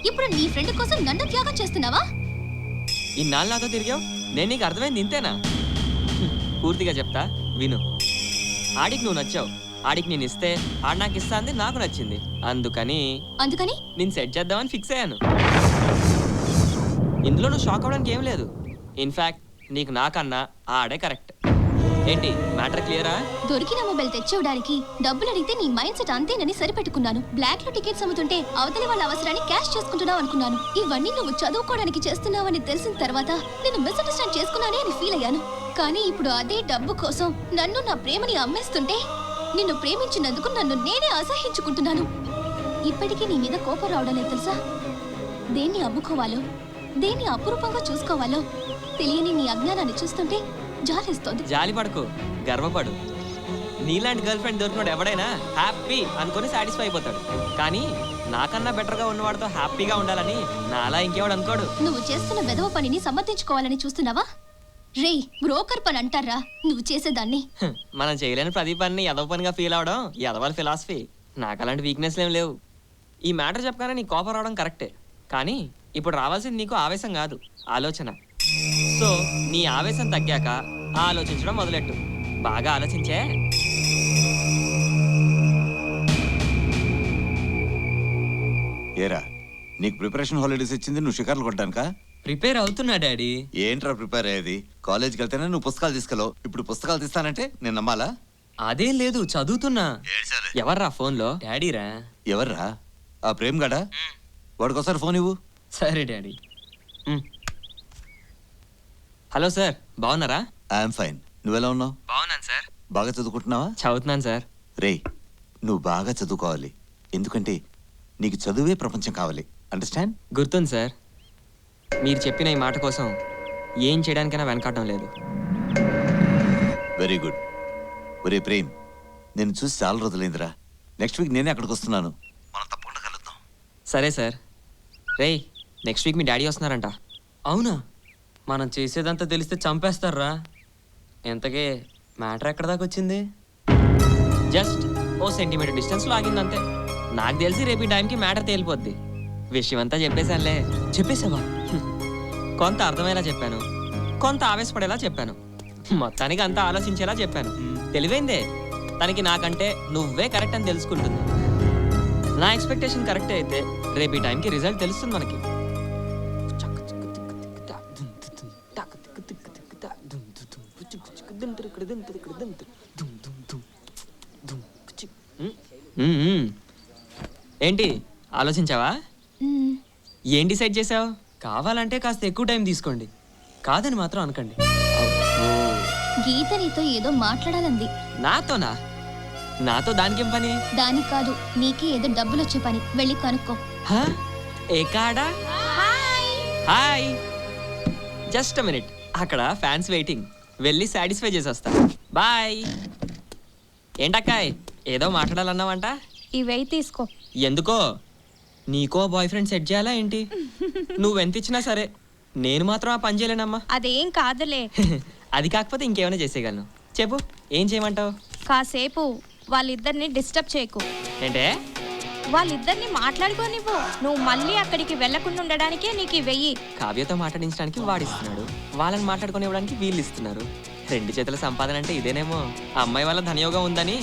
ఇప్పుడు నీ ఫ్రెండ్ కోసం నన్ను త్యాగం చేస్తున్నావా? ఇన్నాళ్ళు నాతో తిరిగావు, నేను నీకు అర్థమైంది ఇంతేనా? పూర్తిగా చెప్తా విను. ఆడికి నువ్వు నచ్చావు, ఆడికి నేను ఇస్తే ఆడు నాకు ఇస్తా అంది, నాకు నచ్చింది. అందుకని నేను సెట్ చేద్దామని ఫిక్స్ అయ్యాను. ఇందులో నువ్వు షాక్ అవ్వడానికి ఏం లేదు. ఇన్ఫాక్ట్ నీకు నాకన్నా ఆడే కరెక్ట్. ఏంటి మ్యాటర్ క్లియరా? దొరికిన మొబైల్ తెచ్చివ్వడానికి డబ్బులు అడిగితే నీ మైండ్ సెట్ అంతేనని సరిపెట్టుకున్నాను. బ్లాక్ లో టికెట్స్ అమ్ముతుంటే అవతలి వాళ్ళ అవసరాన్ని క్యాష్ చేసుకుంటున్నావు అనుకున్నాను. ఇవన్నీ నువ్వు చదువుకోవడానికి చేస్తున్నావని తెలిసిన తర్వాత నేను మిస్అండర్స్టాండ్ చేసుకున్నానే అని ఫీల్ అయ్యాను. కానీ ఇప్పుడు అదే డబ్బు కోసం నన్ను నా ప్రేమని అమ్మేస్తుంటే నిన్ను ప్రేమించినందుకు నన్ను నేనే అసహించుకుంటున్నాను. ఇప్పటికీ నీ మీద కోపం రావడం లేదు తెలుసా? దేన్ని అమ్ముకోవాలో, దేన్ని అపురూపంగా చూసుకోవాలో తెలియని నీ అజ్ఞానాన్ని చూస్తుంటే జాలిస్తోంది. జాలి పడకు, గర్వపడు. నీలాంటి గర్ల్ ఫ్రెండ్ దొరికినాడు ఎవడైనా హ్యాపీ అనుకుని సాటిస్ఫై అయిపోతాడు. కానీ నాకన్నా బెటర్గా ఉన్నవాడితో హ్యాపీగా ఉండాలని నాలా ఇంకెవడు అనుకోడు. నువ్వు చేస్తున్న వెధవ పనిని సమర్థించుకోవాలని చూస్తున్నావా? రే, బ్రోకర్ పని అంటారా నువ్వు చేసేదాన్ని? మనం చేయలేని ప్రతి పనిని ఎదవ పనిగా ఫీల్ అవడం ఎదవాళ్ళ ఫిలాసఫీ. నాకు అలాంటి వీక్నెస్లు ఏం లేవు. ఈ మ్యాటర్ చెప్పగానే నీ కోపం రావడం కరెక్టే, కానీ ఇప్పుడు రావాల్సింది నీకు ఆవేశం కాదు, ఆలోచన. సో నీ ఆవేశం తగ్గాక ఆలోచించడం మొదలెట్టు. బాగా ఆలోచించే. ఏరా నీకు ప్రిపరేషన్ హాలిడేస్ ఇచ్చింది నువ్వు షికార్లు కొట్టడానికా? ప్రిపేర్ అవుతున్నా డాడీ. ఏంట్రా ప్రిపేర్ అయ్యేది? కాలేజ్కి వెళ్తేనే నువ్వు పుస్తకాలు తీసుకెళ్ళవు, ఇప్పుడు పుస్తకాలు తీస్తానంటే నేను నమ్మాలా? అదేం లేదు, చదువుతున్నా. ఎవర్రా ఫోన్లో? డాడీరా. ఎవర్రా? ఆ ప్రేమ్ గడా? వాడికోసారి ఫోన్ ఇవ్వు. సరే డాడీ. హలో సార్, బాగున్నారా? I'm fine. నువ్వెలా ఉన్నావు? బాగున్నాను సార్. బాగా చదువుకుంటున్నావా? చదువుతున్నాను సార్. రేయ్, నువ్వు బాగా చదువుకోవాలి, ఎందుకంటే నీకు చదువే ప్రపంచం కావాలి. అండర్స్టాండ్? గుర్తుంది సార్. మీరు చెప్పిన ఈ మాట కోసం ఏం చేయడానికైనా వెనకాడడం లేదు. Very good. ఒరే ప్రేమ్, నేను చూసి చాలా రోజులైందిరా. నెక్స్ట్ వీక్ నేనే అక్కడికి వస్తున్నాను, మనం తప్పకుండా కలుద్దాం. సరే సార్. రేయ్, నెక్స్ట్ వీక్ మీ డాడీ వస్తున్నారంట. అవునా? మనం చేసేదంతా తెలిస్తే చంపేస్తారా? ఎంతకే మ్యాటర్ ఎక్కడ దాకా వచ్చింది? జస్ట్ ఓ సెంటీమీటర్ డిస్టెన్స్లో ఆగిందంతే. నాకు తెలిసి రేపు ఈ టైంకి మ్యాటర్ తేలిపోద్ది. విషయం అంతా చెప్పేశానులే. చెప్పేసావా? కొంత అర్థమయ్యేలా చెప్పాను, కొంత ఆవేశపడేలా చెప్పాను, మొత్తానికి అంతా ఆలోచించేలా చెప్పాను. తెలివైందే. తనకి నాకంటే నువ్వే కరెక్ట్ అని తెలుసుకుంటుంది. నా ఎక్స్పెక్టేషన్ కరెక్టే అయితే రేపు ఈ టైంకి రిజల్ట్ తెలుస్తుంది మనకి. ఏంటి ఆలోచించావా? ఏం డిసైడ్ చేసావు? కావాలంటే కాస్త ఎక్కువ టైం తీసుకోండి, కాదని మాత్రం అనకండి. గీత నీతో ఏదో మాట్లాడాలంది. నాతోనా? నాతో దానికేం పని? దానికి కాదు, నీకే ఏదో డబ్బులు వచ్చే పని. వెళ్ళి కనుక్కో. ఏకాడా? Hi, just minute. అక్కడ ఫ్యాన్స్ వెయిటింగ్, వెళ్ళి సాటిస్ఫై చేసి వస్తా. బాయ్. ఏంటక్కాయ్, ఏదో మాట్లాడాలన్నావంట? ఇవేయి తీసుకో. ఎందుకో? నీకో బాయ్ ఫ్రెండ్ సెట్ చేయాలా ఏంటి? నువ్వెంత ఇచ్చినా సరే, నేను మాత్రం ఆ పని చేయలేనమ్మా. అదేం కాదులే. అది కాకపోతే ఇంకేమైనా చేసేయగలను. చెప్పు, ఏం చేయమంటావు? కాసేపు వాళ్ళిద్దరిని డిస్టర్బ్ చేయకు. ఏంటే? వాళ్ళిద్దరిని మాట్లాడుకోనివ్వు. నువ్వు మళ్ళీ అక్కడికి వెళ్లకుండా ఉండడానికే నీకు వెయ్యి. కావ్యతో మాట్లాడించడానికి వాడిస్తున్నాడు, వాళ్ళని మాట్లాడుకొని ఇవ్వడానికి వీళ్ళు ఇస్తున్నారు. రెండు చేతుల సంపాదన అంటే ఇదేనేమో. ఆ అమ్మాయి వల్ల ధనయోగం ఉందని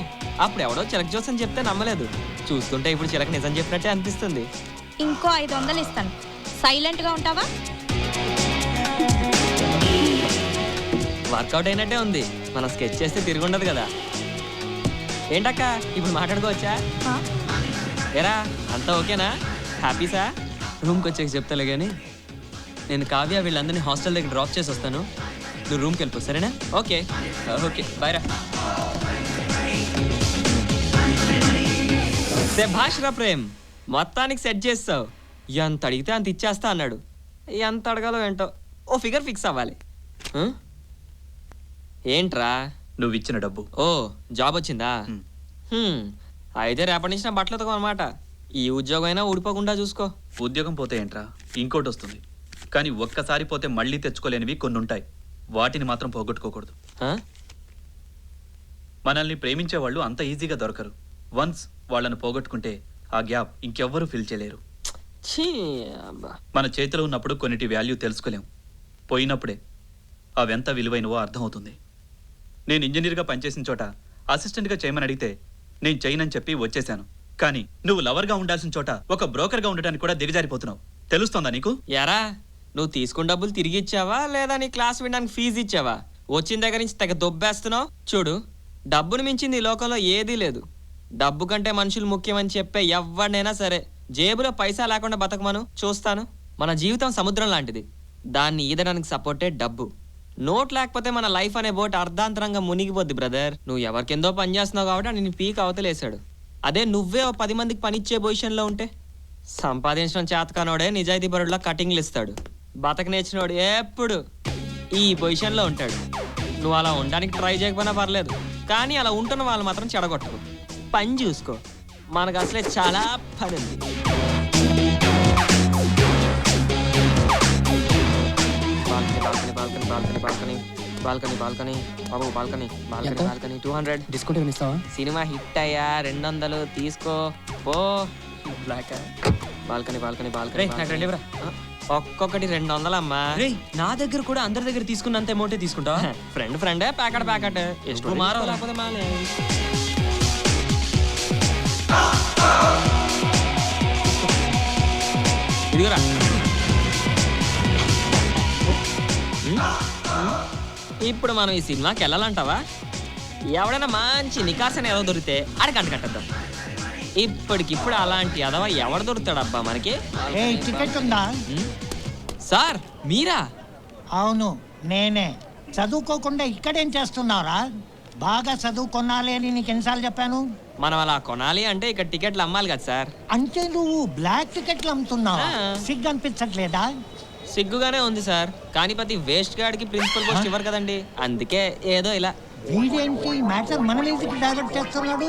అప్పుడు ఎవడో చిలక జోస్ అని చెప్తే నమ్మలేదు. చూస్తుంటే ఇప్పుడు చిలక నిజం చెప్పినట్టే అనిపిస్తుంది. ఇంకో 500 ఇస్తాను. సైలెంట్ గా ఉంటావా? వర్కౌట్ అయినట్టే ఉంది. మనం స్కెచ్ చేస్తే తిరిగి ఉండదు కదా. ఏంటక్క, ఇప్పుడు మాట్లాడుకోవచ్చా? ఎరా, అంతా ఓకేనా? హ్యాపీసా? రూమ్కి వచ్చాక చెప్తాలే కానీ నేను కావ్య వీళ్ళందరినీ హాస్టల్ దగ్గర డ్రాప్ చేసి వస్తాను. నువ్వు రూమ్కి వెళ్ళిపో, సరేనా? ఓకే ఓకే, బాయ్ రా. శభాష్ రా ప్రేమ్, మొత్తానికి సెట్ చేస్తావు. ఎంత అడిగితే అంత ఇచ్చేస్తా అన్నాడు. ఎంత అడగాలో ఏంటో, ఓ ఫిగర్ ఫిక్స్ అవ్వాలి. ఏంట్రా? నువ్వు ఇచ్చిన డబ్బు. ఓ, జాబ్ వచ్చిందా? అయితే రేపటి నుంచి నా బట్టలు ఉతకం అనమాట. ఈ ఉద్యోగం అయినా ఊడిపోకుండా చూసుకో. ఉద్యోగం పోతే ఏంట్రా, ఇంకోటి వస్తుంది. కానీ ఒక్కసారి పోతే మళ్ళీ తెచ్చుకోలేనివి కొన్ని ఉంటాయి. వాటిని మాత్రం పోగొట్టుకోకూడదు. మనల్ని ప్రేమించే వాళ్ళు అంత ఈజీగా దొరకరు. వన్స్ వాళ్ళను పోగొట్టుకుంటే ఆ గ్యాప్ ఇంకెవ్వరూ ఫిల్ చేయలేరు. మన చేతిలో ఉన్నప్పుడు కొన్నిటి వాల్యూ తెలుసుకోలేం. పోయినప్పుడే అవెంత విలువైనవో అర్థమవుతుంది. నేను ఇంజనీర్గా పనిచేసిన చోట అసిస్టెంట్గా చేయమని అడిగితే నేను చేయనని చెప్పి వచ్చేసాను. కానీ నువ్వు లవర్గా ఉండాల్సిన చోట ఒక బ్రోకర్గా ఉండడానికి కూడా దిగజారిపోతున్నావు. తెలుస్తోందా నీకు? యారా, నువ్వు తీసుకున్న డబ్బులు తిరిగి ఇచ్చావా లేదా నీ క్లాస్ వినడానికి ఫీజు ఇచ్చావా? వచ్చిన దగ్గర నుంచి తెగ దొబ్బేస్తున్నావు. చూడు, డబ్బును మించింది ఈ లోకంలో ఏదీ లేదు. డబ్బు కంటే మనుషులు ముఖ్యమని చెప్పే ఎవరినైనా సరే జేబులో పైసా లేకుండా బతకమను, చూస్తాను. మన జీవితం సముద్రం లాంటిది, దాన్ని ఈదడానికి సపోర్టే డబ్బు. నోట్ లేకపోతే మన లైఫ్ అనే బోట్ అర్ధాంతరంగా మునిగిపోద్ది బ్రదర్. నువ్వు ఎవరికెందో పని చేస్తున్నావు కాబట్టి నేను పీక్ అవతలేసాడు. అదే నువ్వే ఓ 10 మందికి పనిచ్చే పొజిషన్లో ఉంటే సంపాదించడం చేతకానోడే నిజాయితీ బరుడులా కటింగ్లు ఇస్తాడు. బతక నేర్చినోడు ఎప్పుడు ఈ పొజిషన్లో ఉంటాడు. నువ్వు అలా ఉండడానికి ట్రై చేయకపోయినా పర్లేదు, కానీ అలా ఉంటున్న వాళ్ళు మాత్రం చెడగొట్టరు. పని చూసుకో, మనకు అసలే చాలా పని ఉంది. బాల్కనీ బాబు, బాల్కనీ 200. డిస్కౌంట్ ఏమైనా ఇస్తావా? సినిమా హిట్ అయ్యా, 200 తీసుకో పో. బ్లాక్ బాల్కనీ ఒక్కొక్కటి 200 అమ్మా. నా దగ్గర కూడా అందరి దగ్గర తీసుకున్నంత అమౌంటే తీసుకుంటావా? ఫ్రెండే ప్యాకెట్ ಎಷ್ಟು మారో లేకపోతే మానే. ఇదిగోరా. ఇప్పుడు మనం ఈ సినిమాకి వెళ్ళాలంటావా? ఎవడైనా మంచి నికాసన ఏదో దొరికితే ఆడికి అంట కట్టేద్దాం. ఇప్పటికిప్పుడు అలాంటి అదవా ఎవడు దొరుకుతాడు అబ్బా మనకి? టికెట్ ఉందా? సార్ మీరా? అవును నేనే. చదువుకోకుండా ఇక్కడేం చేస్తున్నావురా? బాగా చదువుకొనాలి అని నీకు ఎన్నిసార్లు చెప్పాను? మనం అలా కొనాలి అంటే ఇక్కడ టికెట్లు అమ్మాలి కదా సార్. అంటే నువ్వు బ్లాక్ టికెట్లు అమ్ముతున్నావు? సిగ్గు అనిపించట్లేదా? సిగ్గుగానే ఉంది సార్, కానీ ప్రతి వేస్ట్ గాడికి ప్రిన్సిపల్ పోస్ట్ ఇవ్వరు కదండి, అందుకే ఏదో ఇలా. వీడేంటి మ్యాటర్ మన మీదకి డైవర్ట్ చేస్తున్నాడు?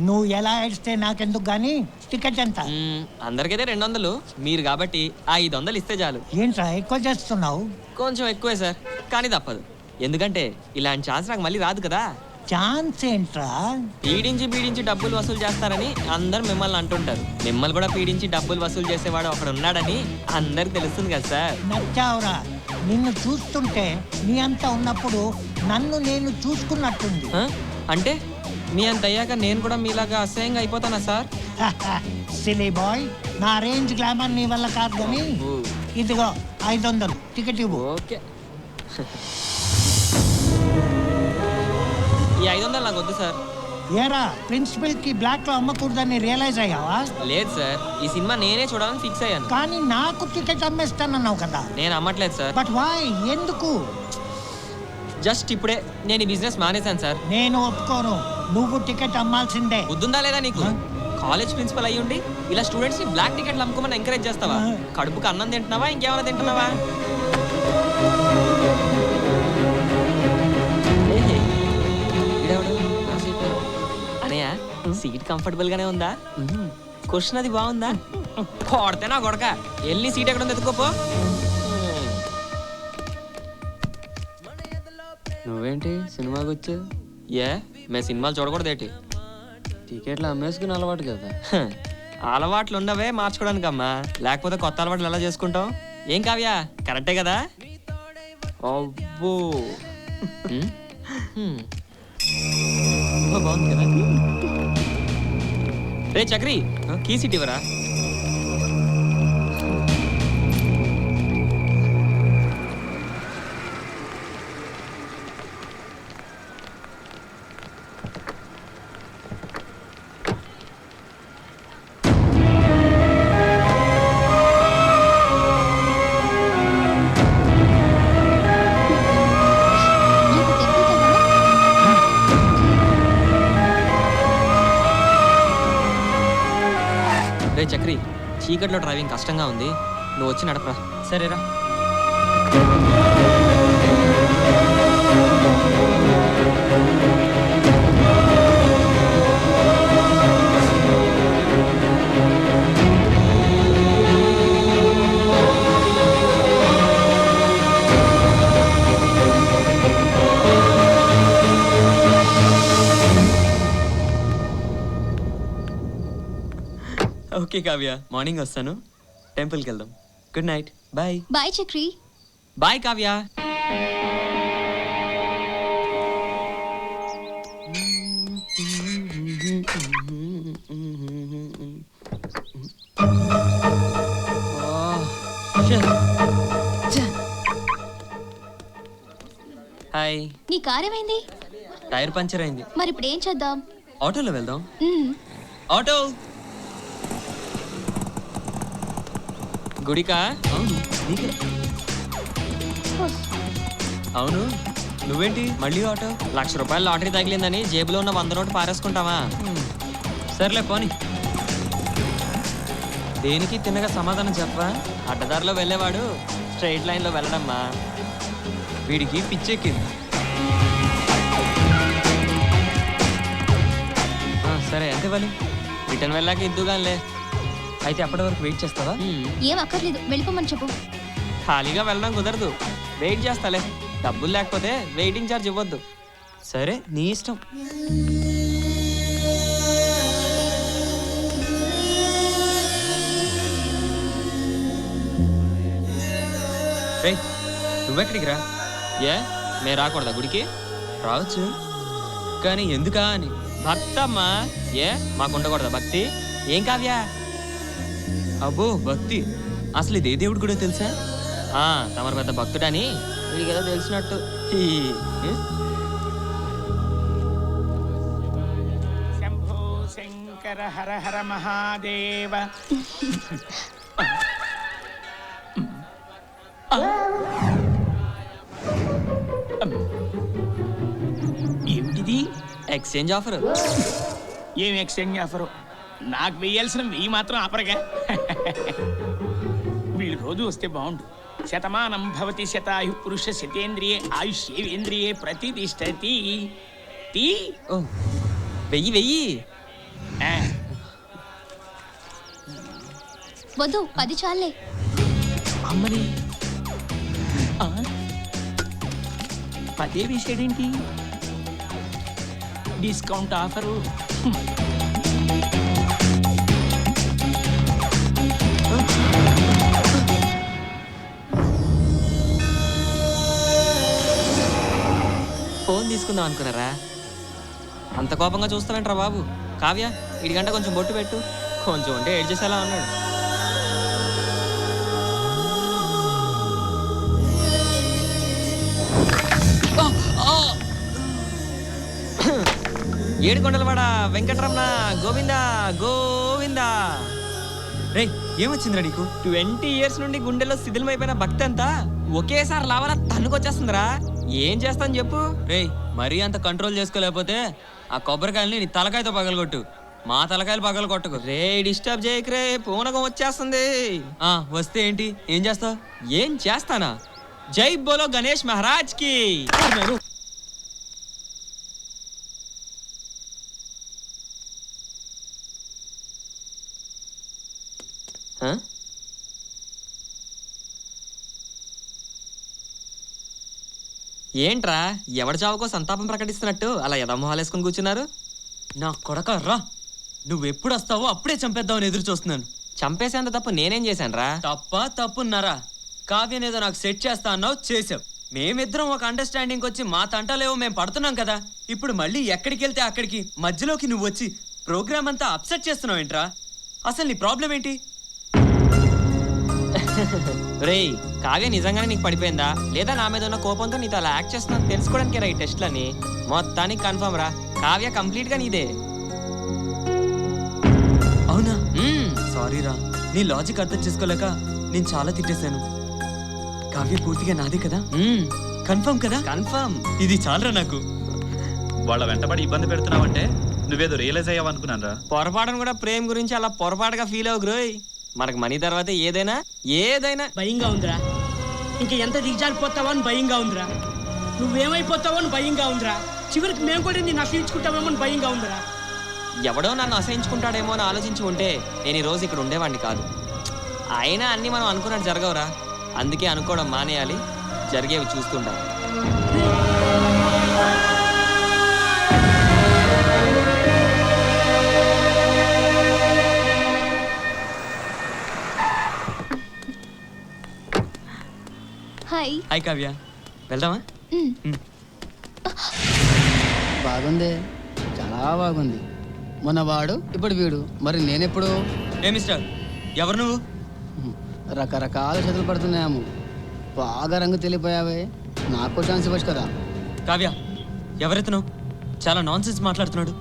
నువ్వు ఎలా ఏడిస్తే నాకెందుకు గానీ టికెట్ ఎంత? అందరికైతే 200, మీరు కాబట్టి 500 ఇస్తే చాలు. ఏంట్రా ఎక్కువ చేస్తున్నావు? కొంచెం ఎక్కువే సార్, కానీ తప్పదు. ఎందుకంటే ఇలాంటి ఛాన్స్ నాకు మళ్ళీ రాదు కదా. ఛాన్స్ ఏంట్రా? పీడించి డబ్బులు వసూలు చేస్తారని అందరు మిమ్మల్ని అంటుంటారు. మిమ్మల్ని కూడా పీడించి డబ్బులు వసూలు చేసేవాడు ఒకడు ఉన్నాడని అందరికి తెలుస్తుంది కదా సార్. నచ్చావురా. నిన్ను చూస్తుంటే నీ అంత ఉన్నప్పుడు నన్ను నేను చూసుకున్నట్టుంది. అంటే మీ అంత అయ్యాక నేను కూడా మీలాగా అసహ్యంగా అయిపోతానా సార్? సిలీ బాయ్, నా రేంజ్ గ్లామర్ నీ వల్ల కాదు కానీ ఇదిగో 500 టికెట్ ఇవ్వు. ఓకే, ఈ 500 నాకు వద్దు సార్. ఏరా ప్రిన్సిపల్ కి బ్లాక్ లో అమ్మకూడదని రియలైజ్ అయ్యావా? లేదు సార్, ఈ సినిమా నేనే చూడాలని ఫిక్స్ అయ్యాను. కానీ నాకు టికెట్ అమ్మేస్తానన్నావు కదా. నేను అమ్మట్లేదు సార్. But why? ఎందుకు? జస్ట్ ఇప్పుడే నేను ఈ బిజినెస్ మానేశాను సార్. నేను ఒప్పుకోను. నువ్వు టికెట్ అమ్మాల్సిందే. బుద్ధుందా లేదా నీకు? కాలేజ్ ప్రిన్సిపల్ అయ్యి ఉండి ఇలా స్టూడెంట్స్ ని బ్లాక్ టికెట్లు అమ్ముకోమని ఎంకరేజ్ చేస్తావా? కడుపుకి అన్నం తింటున్నావా, ఇంకేమైనా తింటున్నావా? అనయ్య, సీట్ కంఫర్టబుల్ గానే ఉందా? క్వశ్చన్ అది బాగుందా? కొడితే నా కొడక, వెళ్ళి సీట్ ఎక్కడ ఉంది ఎత్తుకోపో. నువ్వేంటి సినిమాకి వచ్చా? మేము సినిమాలు చూడకూడదేటి? టికెట్లు అమ్మేసుకుని అలవాటు కదా. అలవాట్లు ఉండవే మార్చుకోవడానికి అమ్మా, లేకపోతే కొత్త అలవాట్లు ఎలా చేసుకుంటాం? ఏం కావ్య, కరెక్టే కదా? అబ్బో బాగుంది కదా. రే చక్రి, కీ సీట్ ఇవ్వరా? రే చక్రి, చీకట్లో డ్రైవింగ్ కష్టంగా ఉంది, నువ్వు వచ్చి నడపరా. సరేరా. ఓకే కావ్య, మార్నింగ్ వస్తాను. టెంపుల్కి వెళ్దాం. Good night. Bye. Bye Chakri. Bye Kavya. Hi. నీ కార్ ఏమైంది? టైర్ పంచర్ అయింది. మరి ఇప్పుడు ఏం చేద్దాం? ఆటోలో వెళ్దాం. ఆటో. గుడికా? అవును నీకే. అవును, నువ్వేంటి మళ్ళీ ఆటో? ₹1,00,000 లాటరీ తగిలిందని జేబులో ఉన్న 100 నోటు పారేసుకుంటావా? సర్లే పోని. దేనికి తిన్నగా సమాధానం చెప్పా? అడ్డదారిలో వెళ్ళేవాడు స్ట్రైట్ లైన్లో వెళ్ళడమ్మా. వీడికి పిచ్చెక్కింది. సరే అంతే వాళ్ళు రిటర్న్ వెళ్ళాక ఇద్దుగానిలే. అయితే అప్పటి వరకు వెయిట్ చేస్తావా? ఏం అక్కర్లేదు, వెళ్ళిపోమని చెప్పు. ఖాళీగా వెళ్ళడం కుదరదు, వెయిట్ చేస్తాలే. డబ్బులు లేకపోతే వెయిటింగ్ ఛార్జ్ ఇవ్వద్దు. సరే నీ ఇష్టం. రే నువ్వెక్కడికి రా? మేము రాకూడదా గుడికి? రావచ్చు, కానీ ఎందుకా అని. భక్తమ్మా. మాకు ఉండకూడదా భక్తి? ఏం కావ్యా? అబ్బో భక్తి అసలు ఇదే దేవుడు కూడా తెలుసా తమరు పెద్ద భక్తుడని వీడికి ఏదో తెలిసినట్టు శంభో శంకర హర హర మహాదేవ. ఏమిటిది? Exchange offer. ఏం ఎక్స్చేంజ్ ఆఫరు? నాకు వెయ్యాల్సిన వెయ్యి మాత్రం ఆపరగా. వీళ్ళు రోజు వస్తే బాగుండు. శతమానం భవతి శతాయు పురుష శతేంద్రియే ఆయుష్యేంద్రియే ప్రతిష్టతి. వెయ్యి వద్దు 10 చాలే. అమ్మని 10 విషయమేంటి? Discount offer. ఫోన్ తీసుకుందాం అనుకున్నారా? అంత కోపంగా చూస్తావేంట్రా బాబు? కావ్య ఇడిగంట కొంచెం బొట్టు పెట్టు. కొంచెం అంటే ఏడ్ చేసేలా ఉన్నాడు. ఏడుకొండలవాడ వెంకటరమణ గోవిందా గోవిందా. రే ఏమొచ్చిందిరా నీకు? 20 years నుండి గుండెల్లో శిథిలమైపోయిన భక్తి అంతా ఒకేసారి లావాలా తన్నుకొచ్చేస్తుందిరా. ఏం చేస్తాను చెప్పు? రే మరీ అంత కంట్రోల్ చేసుకోలేకపోతే ఆ కొబ్బరికాయలని నీ తలకాయతో పగలగొట్టు. మా తలకాయలు పగలగొట్టకు. రే డిస్టర్బ్ చేయకరే, పూనకం వచ్చేస్తుంది. వస్తే ఏంటి? ఏం చేస్తావు? ఏం చేస్తానా? జై బోలో గణేష్ మహారాజ్ కి. ఏంట్రా ఎవడి చావుకో సంతాపం ప్రకటిస్తున్నట్టు అలా ఎదమొహాలేసుకుని కూర్చున్నారు? నా కొడక రా, నువ్వెప్పుడు వస్తావో అప్పుడే చంపేద్దామని ఎదురు చూస్తున్నాను. చంపేసేంత తప్పు నేనేం చేశాను రా? తప్పున్నారా? కావ్యనేదో నాకు సెట్ చేస్తా అన్నావు, చేసావు. మేమిద్దరం ఒక అండర్స్టాండింగ్ వచ్చి మా తంటలేవో మేము పడుతున్నాం కదా. ఇప్పుడు మళ్ళీ ఎక్కడికి వెళ్తే అక్కడికి మధ్యలోకి నువ్వు వచ్చి ప్రోగ్రామ్ అంతా అప్సెట్ చేస్తున్నావు ఏంట్రా? అసలు నీ ప్రాబ్లం ఏంటి? రేయ్ కావ్య నిజంగానే నీకు పడిపోయిందా లేదా నా మీద ఉన్న కోపంతో నీతో అలా యాక్ట్ చేస్తున్నా తెలుసుకోవడానికి రా ఈ టెస్ట్లని. మొత్తానికి కన్ఫర్మ్ రా, కావ్య కంప్లీట్ గా నీదే. అవునా? సారీ రా, నీ లాజిక్ అర్థం చేసుకోలేక నేను చాలా తిట్టేశాను. కావ్య పూర్తిగా నాదే కదా? కన్ఫర్మ్ కదా? కన్ఫర్మ్. ఇది చాలరా నాకు. వాళ్ళ వెంటబడి ఇబ్బంది పెడుతున్నావంటే నువ్వేదో రియలైజ్ అయ్యావనుకున్నాను రా. పొరపాటును కూడా ప్రేమ గురించి అలా పొరపాటుగా ఫీల్ అవ్వు గ్రోయ్. మనకు మనీ తర్వాత ఏదైనా భయంగా ఉందిరా. ఇంక ఎంత దిగజారిపోతావో అని భయంగా ఉందిరా. నువ్వేమైపోతావో అని భయంగా ఉందిరా. చివరికి మేము కూడా నేను అసహించుకుంటామేమో అని భయంగా ఉందిరా. ఎవడో నన్ను అసహించుకుంటాడేమో అని ఆలోచించి ఉంటే నేను ఈ రోజు ఇక్కడ ఉండేవాడిని కాదు. అయినా అన్ని మనం అనుకున్నట్టు జరగవురా. అందుకే అనుకోవడం మానేయాలి, జరిగేవి చూస్తుంటాం. హాయ్. హాయ్ కావ్య, వెళ్దామా? బాగుంది, చాలా బాగుంది. మొన్న వాడు, ఇప్పుడు వీడు, మరి నేనెప్పుడు? ఏ మిస్టర్, ఎవరు నువ్వు? రకరకాల చేతులు పడుతున్నాము. బాగా రంగు తెలిపోయావే, నాకు ఛాన్స్ ఇవ్వచ్చు కదా. కావ్య, ఎవరెతను? చాలా నాన్ సెన్స్ మాట్లాడుతున్నాడు.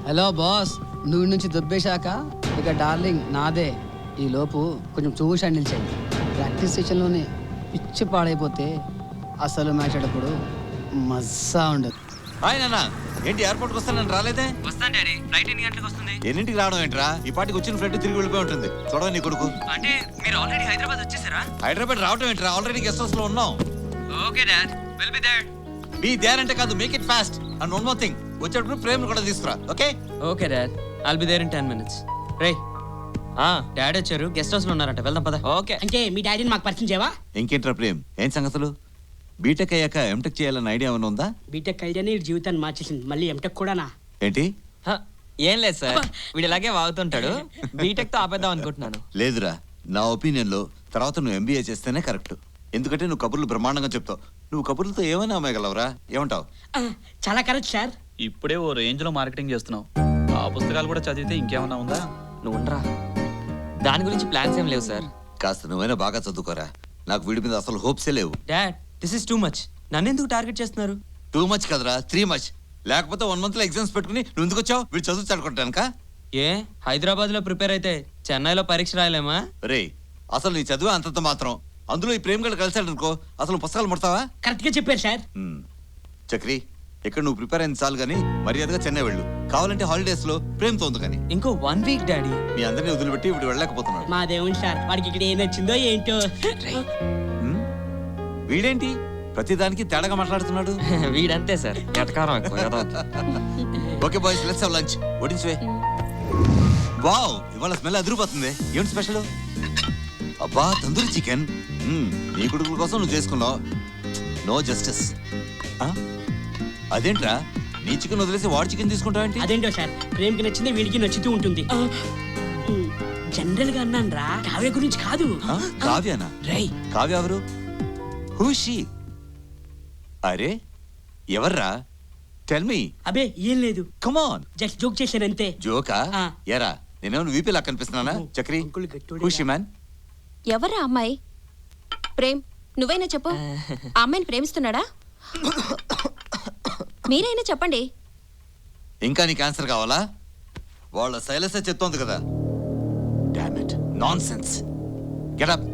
హలో బాస్, నువ్వు నుంచి దుబ్బేశాక ఇక డార్లింగ్ నాదే. ఈ లోపు కొంచెం చూసి హ్యాండిల్ చేయి. ప్రాక్టీస్ సెషన్లోనే పిచ్చి పాడైపోతే అసలు మ్యాచ్ ఆడప్పుడు మజా ఉండదు. హాయ్ నాన్న, ఏంటి ఎయిర్పోర్ట్కి వస్తాను రాలేదే? వస్తాను డాడీ, ఫ్లైట్ ఎన్ని గంటలకు వస్తుంది? ఎన్నింటికి రావడం ఏంట్రా? ఈ పాటికి వచ్చిన ఫ్లైట్ తిరిగి వెళ్ళిపోయి ఉంటుంది. చూడవా నీ కొడుకు. అంటే మీరు ఆల్రెడీ హైదరాబాద్ వచ్చేసారా? హైదరాబాద్ రావడం ఏంట్రా? ఆల్రెడీ గెస్ట్ హౌస్ లో ఉన్నాం. Okay dad, will be there. Be there అంటే కాదు, make it fast. And one more thing, వచ్చేటప్పుడు ప్రేమ్ కూడా తీసుకురా. Okay okay dad, I'll be there in 10 minutes. రే డాడీ వచ్చారు, గెస్ట్ హౌస్ లో ఉన్నారంట, వెళ్దాం పద. ఓకే. అంటే మీ డాడీని మాకు పరిచయం చేయవా? ఇంకేంట్రా ప్రేమ్, ఏం సంగతులు? బీటెక్ అయ్యాక ఎంటెక్ చేయాలన్న ఐడియా ఏమైనా ఉందా? బీటెక్ ఐడియానే ఈ జీవితాన్ని మార్చేసింది, మళ్ళీ ఎంటెక్ కూడానా? ఏంటి? ఏం లేదు సార్, వీడు ఇలాగే వాగుతుంటాడు. బీటెక్ తో ఆపేద్దాం అనుకుంటున్నాను. లేదురా, నా ఒపీనియన్ లో తర్వాత నువ్వు ఎంబీఏ చేస్తేనే కరెక్ట్. ఎందుకంటే నువ్వు కబుర్లు బ్రహ్మాండంగా చెప్తావు. నువ్వు కబుర్లతో ఏమైనా అమ్మగలవురా? ఏమంటావు? చాలా కరెక్ట్ సార్. ఇప్పుడే ఓ రేంజ్ లో మార్కెటింగ్ చేస్తున్నావు. ఆ పుస్తకాలు కూడా చదివితే ఇంకేమన్నా ఉందా? నువ్వు ఉండరా. దాని గురించి ప్లాన్స్ ఏం లేవు సార్. కాస్త నువ్వైనా బాగా చదువుకోరా. నాకు వీడి మీద అసలు హోప్సే లేవు. Dad this is too much. నన్ను ఎందుకు టార్గెట్ చేస్తున్నారు? 2 మచ్ కదరా, 3 మచ్. లేకపోతే 1 month లో ఎగ్జామ్స్ పెట్టుకుని నువ్వు ఎందుకు వచ్చావు? వీడు చదువు చదువుకుంటానుక. ఏ హైదరాబాద్లో ప్రిపేర్ అయితే చెన్నైలో పరీక్ష రాయలేమా? రే, అసలు నీ చదువు అంతంత మాత్రం. అందులో ఈ ప్రేమ గడు కలిసాడనుకో అసలు పుస్తకాలు ముడతావా? కరెక్ట్ గా చెప్పారు సార్. చక్రి, ఇక్కడ నువ్వు ప్రిపేర్ అయింది చాలు కానీ మర్యాదగా చెన్నై వెళ్ళు. కావాలంటే హాలిడేస్ లో ప్రేమతో ఉంది కానీ. ఇంకో 1 week డాడీ. మీ అందరినీ వదిలిపెట్టి ఇప్పుడు వెళ్ళలేకపోతున్నాడు. మా దేవుని సార్, వాడికి ఇక్కడ ఏం నచ్చిందో ఏంటో. వీడేంటి ప్రతిదానికి తేడాగా మాట్లాడుతున్నాడు? వీడంతే సార్, ఎటకారం ఎక్కువ. Okay boys, let's have lunch. వడ్డించవే. వావ్, ఇవాళ స్మెల్ అదిరిపోతుంది. ఏంటి స్పెషల్? అబ్బా, తందూరి చికెన్. నీ కొడుకుల కోసం నువ్వు చేసుకున్నావు. No justice. అదేంట్రా, నీ చికెన్ వదిలేసి వాడు చికెన్ తీసుకుంటావేంటి? అదేంటో సార్, ప్రేమకి నచ్చింది వీడికి నచ్చుతూ ఉంటుంది. జనరల్ గా అన్నాను రా, కావ్య గురించి కాదు. కావ్యనా? రై, కావ్య ఎవరు? Who she? అరే ఎవర్రా? Tell me. అబే ఏం లేదు, కమ్ ఆన్. జస్ట్ జోక్ చేశాను అంతే. జోకా? ఎరా, నేనేమో వీపీ లా కనిపిస్తున్నానా? Chakri, who she man? ఎవరా అమ్మాయి? ప్రేమ్, నువ్వైనా చెప్పు. ఆ అమ్మాయిని ప్రేమిస్తున్నాడా? మీరైనా చెప్పండి. ఇంకా నీకు ఆన్సర్ కావాలా? వాళ్ళ శైలసే చెప్తోంది కదా. Damn it, nonsense. Get up.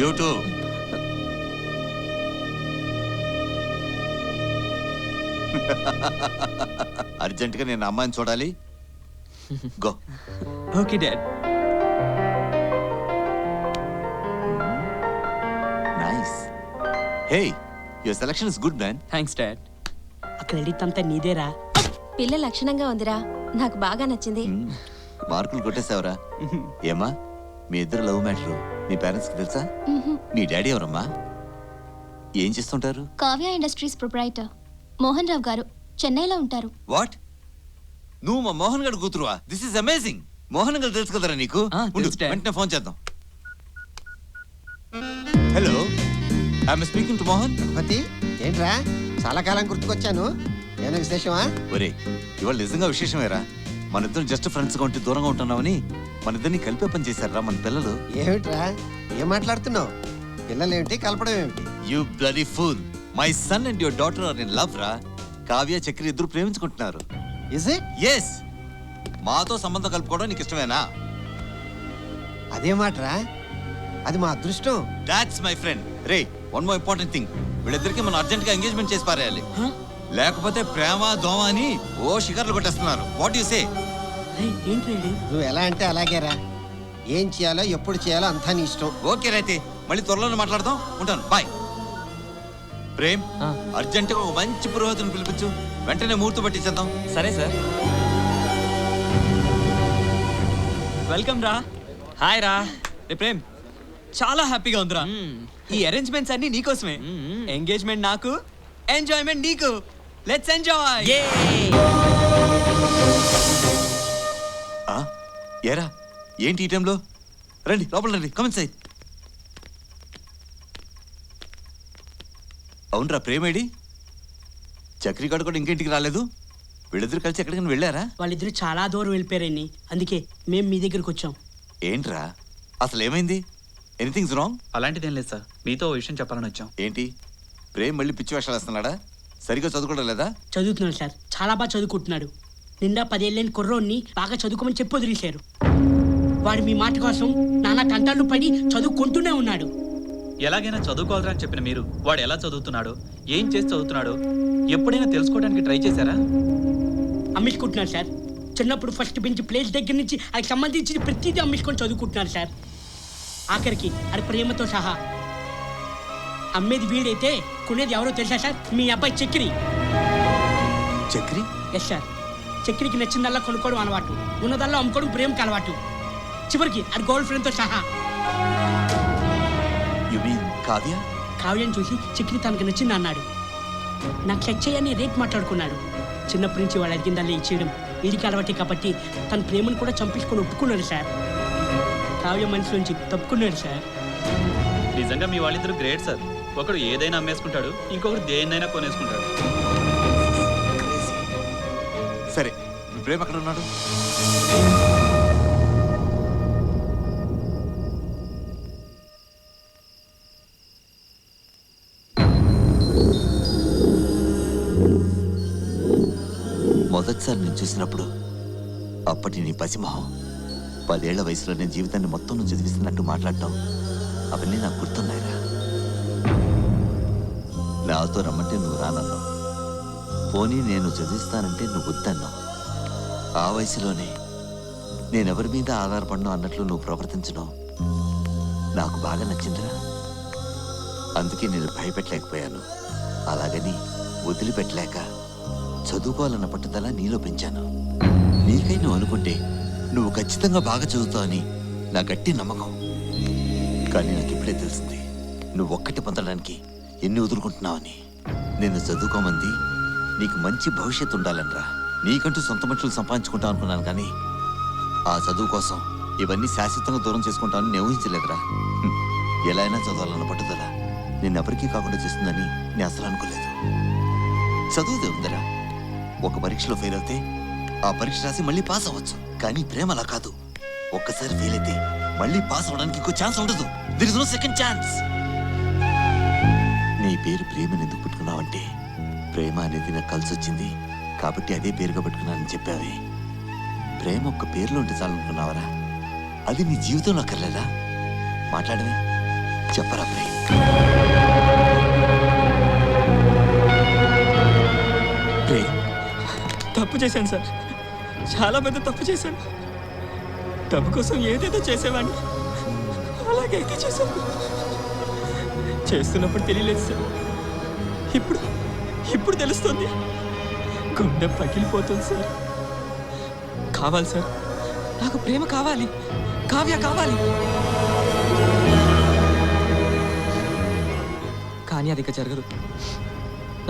You two. అర్జెంటుగా నేను అమ్మాయిని చూడాలి. Go. Okay dad. Nice. Hey, your selection is good man. Thanks dad. ఆ క్రెడిట్ అంతా నీదేరా. పిల్ల లక్షణంగా ఉందిరా, నాకు బాగా నచ్చింది. మార్కులు కొట్టేసావరా? ఏమా, మీ ఇద్దరు లవ్ మ్యాటర్ మీ పేరెంట్స్ కి తెలుసా? మీ డాడీ ఎవరమ్మా? ఏం చేస్తుంటారు? కావ్య ఇండస్ట్రీస్ ప్రొప్రైటర్ మోహన్ రావు గారు చెన్నైలో ఉంటారు. వాట్? నువ్వు మా మోహన్ గారు కూతురువా? This is amazing. Mohan garu తెలుసు కదరా నీకు? ఉండు, వెంటనే ఫోన్ చేద్దాం. Hello, I'm speaking to Mohan. Raghupathi, ఏంట్రా చాలా కాలం గుర్తుకొచ్చాను. ఏమైనా విశేషమా? ఒరే, ఇవాళ నిజంగా విశేషమేరా. మన ఇద్దరు జస్ట్ ఫ్రెండ్స్ గా ఉంటే దూరంగా ఉంటున్నామని మన ఇద్దరిని కలిపే పని చేశారా మన పిల్లలు. ఏమిట్రా ఏం మాట్లాడుతున్నావు? పిల్లలేమిటి, కలపడం ఏమిటి? You bloody fool. My son and your daughter or in love రా. కావ్య, చక్రి ఇద్దరు ప్రేమించుకుంటున్నారు. Is it? ఎస్. మాతో సంబంధం కలుపుకోవడం నీకు ఇష్టమేనా? అదే మాట్రా, అది మా అదృష్టం. That's my friend. Ray, one more important thing. వీళ్ళిద్దరికి మనం అర్జెంట్ గా ఎంగేజ్మెంట్ చేసి పారేయాలి. లేకపోతే ప్రేమ దోమ అని ఓ షిగర్లు కొట్టేస్తున్నారు. What you say? నువ్వు ఎలా అంటే అలాగేరా. ఏం చేయాలో ఎప్పుడు చేయాలో అంతా నీ ఇష్టం. ఓకే రైతే, మళ్ళీ త్వరలోనే మాట్లాడదాం. ఉంటాను, బాయ్. ప్రేమ్, అర్జెంటుగా ఒక మంచి పురోహితుని పిలిపించు. వెంటనే ముహూర్తం పట్టించేద్దాం. సరే సార్. వెల్కమ్ రా. హాయ్ రా. రే ప్రేమ్, చాలా హ్యాపీగా ఉందిరా. ఈ అరేంజ్మెంట్స్ అన్ని నీకోసమే. ఎంగేజ్మెంట్ నాకు, ఎంజాయ్మెంట్ నీకు. Let's enjoy. ఏరా, ఏంటి ఈ టైంలో? రండి, లోపల రండి. Comment side. అవునరా, ప్రేమేడి? చక్రి గడు కూడా ఇంకేంటికి రాలేదు. వీళ్ళిద్దరు కలిసి ఎక్కడికైనా వెళ్ళారా? వాళ్ళిద్దరు చాలా దూరం వెళ్ళిపోయారని, అందుకే మేము మీ దగ్గరికి వచ్చాం. ఏంట్రా, అసలు ఏమైంది? Anythings wrong? అలాంటిదేం లేదు సార్, మీతో ఓ విషయం చెప్పాలని వచ్చాం. ఏంటి, ప్రేమ్ మళ్ళీ పిచ్చి వేషాలు వేస్తున్నాడా? సరిగ్గా చదువుకోవడం లేదా? చదువుతున్నాడు సార్, చాలా బాగా చదువుకుంటున్నాడు. నిండా 10 ఏళ్ళని కుర్రోన్ని బాగా చదువుకోమని చెప్పి వదిలేశారు. వాడు మీ మాట కోసం నానా కంటాలు పడి చదువుకుంటూనే ఉన్నాడు. ఎలాగైనా చదువుకోవాలని అని చెప్పిన మీరు వాడు ఎలా చదువుతున్నాడో, ఏం చేసి చదువుతున్నాడో ఎప్పుడైనా తెలుసుకోవడానికి ట్రై చేశారా? అమ్మించుకుంటున్నాడు సార్. చిన్నప్పుడు ఫస్ట్ బెంచ్ ప్లేస్ దగ్గర నుంచి అది సంబంధించి ప్రతిదీ అమ్మించుకొని చదువుకుంటున్నాడు సార్. ఆఖరికి అది ప్రేమతో సహా. అమ్మేది వీడైతే కొనేది ఎవరో తెలుసా సార్? మీ అబ్బాయి చక్రి. చక్రి? Yes sir. చక్రికి నచ్చిందల్లా కొనుక్కోవడం అలవాటు, ఉన్నదల్లా అమ్ముకోవడం ప్రేమకి అలవాటు. చివరికి అది గర్ల్ ఫ్రెండ్తో సహా. కావ్య? కావ్యని చూసి చక్రి తనకు నచ్చింది అన్నాడు. నాకు సెట్ చేయని రేట్ మాట్లాడుకున్నాడు. చిన్నప్పటి నుంచి వాళ్ళు అడిగిందల్లా ఇచ్చేయడం వీడికి అలవాటే కాబట్టి తన ప్రేమను కూడా చంపించుకొని ఒప్పుకున్నాడు సార్. కావ్య మనసు నుంచి తప్పుకున్నాడు సార్. నిజంగా మీ వాళ్ళిద్దరు గ్రేట్ సార్. ఒకడు ఏదైనా అమ్మేసుకుంటాడు, ఇంకొకరు దేన్నైనా కొనేసుకుంటాడు. సరే, ప్రేమ ఎక్కడ ఉన్నాడు? మొదటిసారి నేను చూసినప్పుడు అప్పటి నీ పసిమొహం 10 ఏళ్ల వయసులో నేను జీవితాన్ని మొత్తం నువ్వు చదివిస్తున్నట్టు మాట్లాడటం అవన్నీ నాకు గుర్తున్నాయిరా. నాతో రమ్మంటే నువ్వు రానన్నావు, పోనీ నేను చదివిస్తానంటే నువ్వు వద్దన్నావు. ఆ వయసులోనే నేనెవరి మీద ఆధారపడను అన్నట్లు నువ్వు ప్రవర్తించడం నాకు బాగా నచ్చిందిరా. అందుకే నేను భయపెట్టలేకపోయాను. అలాగని వదిలిపెట్టలేక చదువుకోవాలన్న పట్టుదల నీలో పెంచాను. నీకై నువ్వు అనుకుంటే నువ్వు ఖచ్చితంగా బాగా చదువుతావని నా గట్టి నమ్మకం. కానీ నాకు ఇప్పుడే తెలిసింది నువ్వు ఒక్కటి పొందడానికి ఎన్ని వదులుకుంటున్నావని. నేను చదువుకోమంది నీకు మంచి భవిష్యత్తు ఉండాలనరా, నీకంటూ సొంత మనుషులు సంపాదించుకుంటావు అనుకున్నాను. కానీ ఆ చదువు కోసం ఇవన్నీ శాశ్వతంగా దూరం చేసుకుంటామని నేను ఊహించలేదురా. ఎలా అయినా చదవాలన్న పట్టుదల నేను ఎవరికీ కాకుండా చేస్తుందని నేను అసలు అనుకోలేదు. చదువుదే ఉందరా, ఒక పరీక్షలో ఫెయిల్ అవుతే ఆ పరీక్ష రాసి మళ్ళీ పాస్ అవ్వచ్చు. కానీ ప్రేమ అలా కాదు, ఒక్కసారి ఫెయిల్ అయితే మళ్ళీ పాస్ అవడానికి ఇంకో ఛాన్స్ ఉండదు. There is no second chance. నీ పేరు ప్రేమని ఎందుకు పెట్టుకున్నావంటే ప్రేమ అనేది నాకు కలిసి వచ్చింది కాబట్టి అదే పేరుగా పెట్టుకున్నానని చెప్పావే. ప్రేమ ఒక్క పేరులో ఉంటే చాలనుకున్నావరా? అది నీ జీవితంలో అక్కర్లేదా? మాట్లాడవే, చెప్పరా ప్రేమ. తప్పు చేశాను సార్, చాలా పెద్ద తప్పు చేశాను. డబ్బు కోసం ఏదేదో చేసేవాడిని, అలాగే అయితే చేశాను. చేస్తున్నప్పుడు తెలియలేదు సార్, ఇప్పుడు తెలుస్తుంది. గుండె పగిలిపోతుంది సార్. కావాలి సార్, నాకు ప్రేమ కావాలి, కావ్య కావాలి. కానీ అది ఇక జరగదు.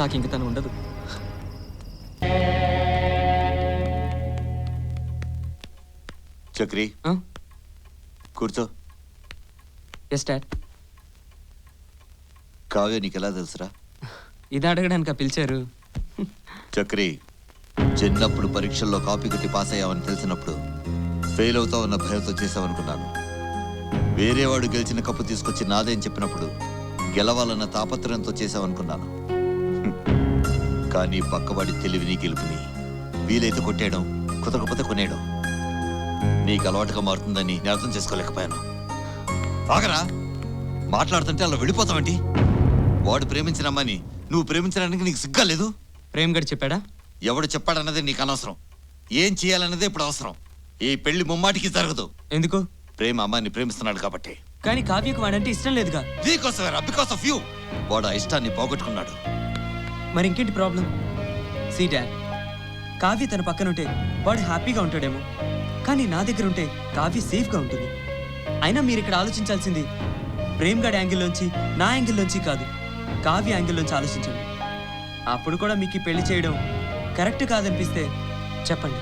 నాకు ఇంక తను ఉండదు. చక్రి, కూర్చో. Yes dad. కావ్య నీకెలా తెలుసురా? ఇది అడగడానికి పిలిచారు. చక్రి, చిన్నప్పుడు పరీక్షల్లో కాపీ కొట్టి పాస్ అయ్యావని తెలిసినప్పుడు ఫెయిల్ అవుతావన్న భయంతో చేసావనుకున్నాను. వేరేవాడు గెలిచిన కప్పు తీసుకొచ్చి నాదేని చెప్పినప్పుడు గెలవాలన్న తాపత్రయంతో చేసావనుకున్నాను. కానీ పక్కవాడి తెలివిని గెలుపుని వీలైతే కొట్టేయడం, కుదరకపోతే కొనేయడం నీకు అలవాటుగా మారుతుందని నేను అర్థం చేసుకోలేకపోయాను. ఆగరా, మాట్లాడుతుంటే అలా వెళ్ళిపోతావంటి? వాడు ప్రేమించిన అమ్మాయిని నువ్వు ప్రేమించడానికి నీకు సిగ్గా లేదు? ప్రేమ్ గడి చెప్పాడా? ఎవడు చెప్పాడన్నదే నీకు అనవసరం. ఏం చేయాలన్నదే ఇప్పుడు అవసరం. ఈ పెళ్లి ముమ్మాటికి జరగదు. ఎందుకు? ప్రేమ అమ్మాయిని ప్రేమిస్తున్నాడు కాబట్టి. కానీ కావ్యకు వాడంటే ఇష్టం లేదుగా. నీకోసమేరా, బికాస్ ఆఫ్ యూ. వాడు ఆ ఇష్టాన్ని పోగొట్టుకున్నాడు. మరి ఇంకేంటి ప్రాబ్లం? సీ డాడ్, కావ్య తన పక్కనుంటే వాడు హ్యాపీగా ఉంటాడేమో, కానీ నా దగ్గర ఉంటే కావ్య సేఫ్గా ఉంటుంది. అయినా మీరు ఇక్కడ ఆలోచించాల్సింది ప్రేమ్ గడ్ యాంగిల్లోంచి, నా యాంగిల్లోంచి కాదు, కావ్య యాంగిల్లోంచి ఆలోచించండి. అప్పుడు కూడా మీకు ఈ పెళ్లి చేయడం కరెక్ట్ కాదనిపిస్తే చెప్పండి.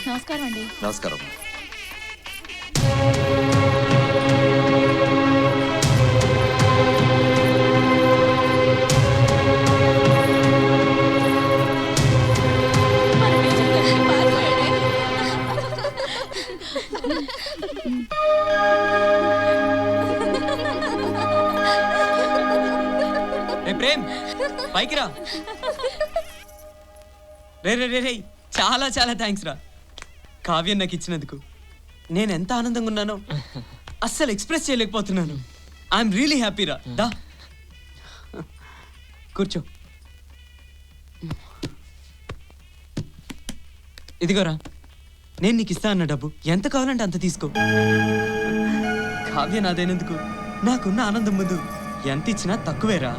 నమస్కారం అండి. నమస్కారం. ప్రేమ్, పైకి రా. రే, చాలా చాలా థ్యాంక్స్ రా కావ్యం నాకు ఇచ్చినందుకు. నేను ఎంత ఆనందంగా ఉన్నానో అస్సలు ఎక్స్ప్రెస్ చేయలేకపోతున్నాను. ఐఎమ్ రియలీ హ్యాపీ రా. దా కూర్చో. ఇదిగోరా, నేను నీకు ఇస్తా అన్న డబ్బు ఎంత కావాలంటే అంత తీసుకో. కావ్య నాదైనందుకు నాకున్న ఆనందం ముందు ఎంత ఇచ్చినా తక్కువేరా.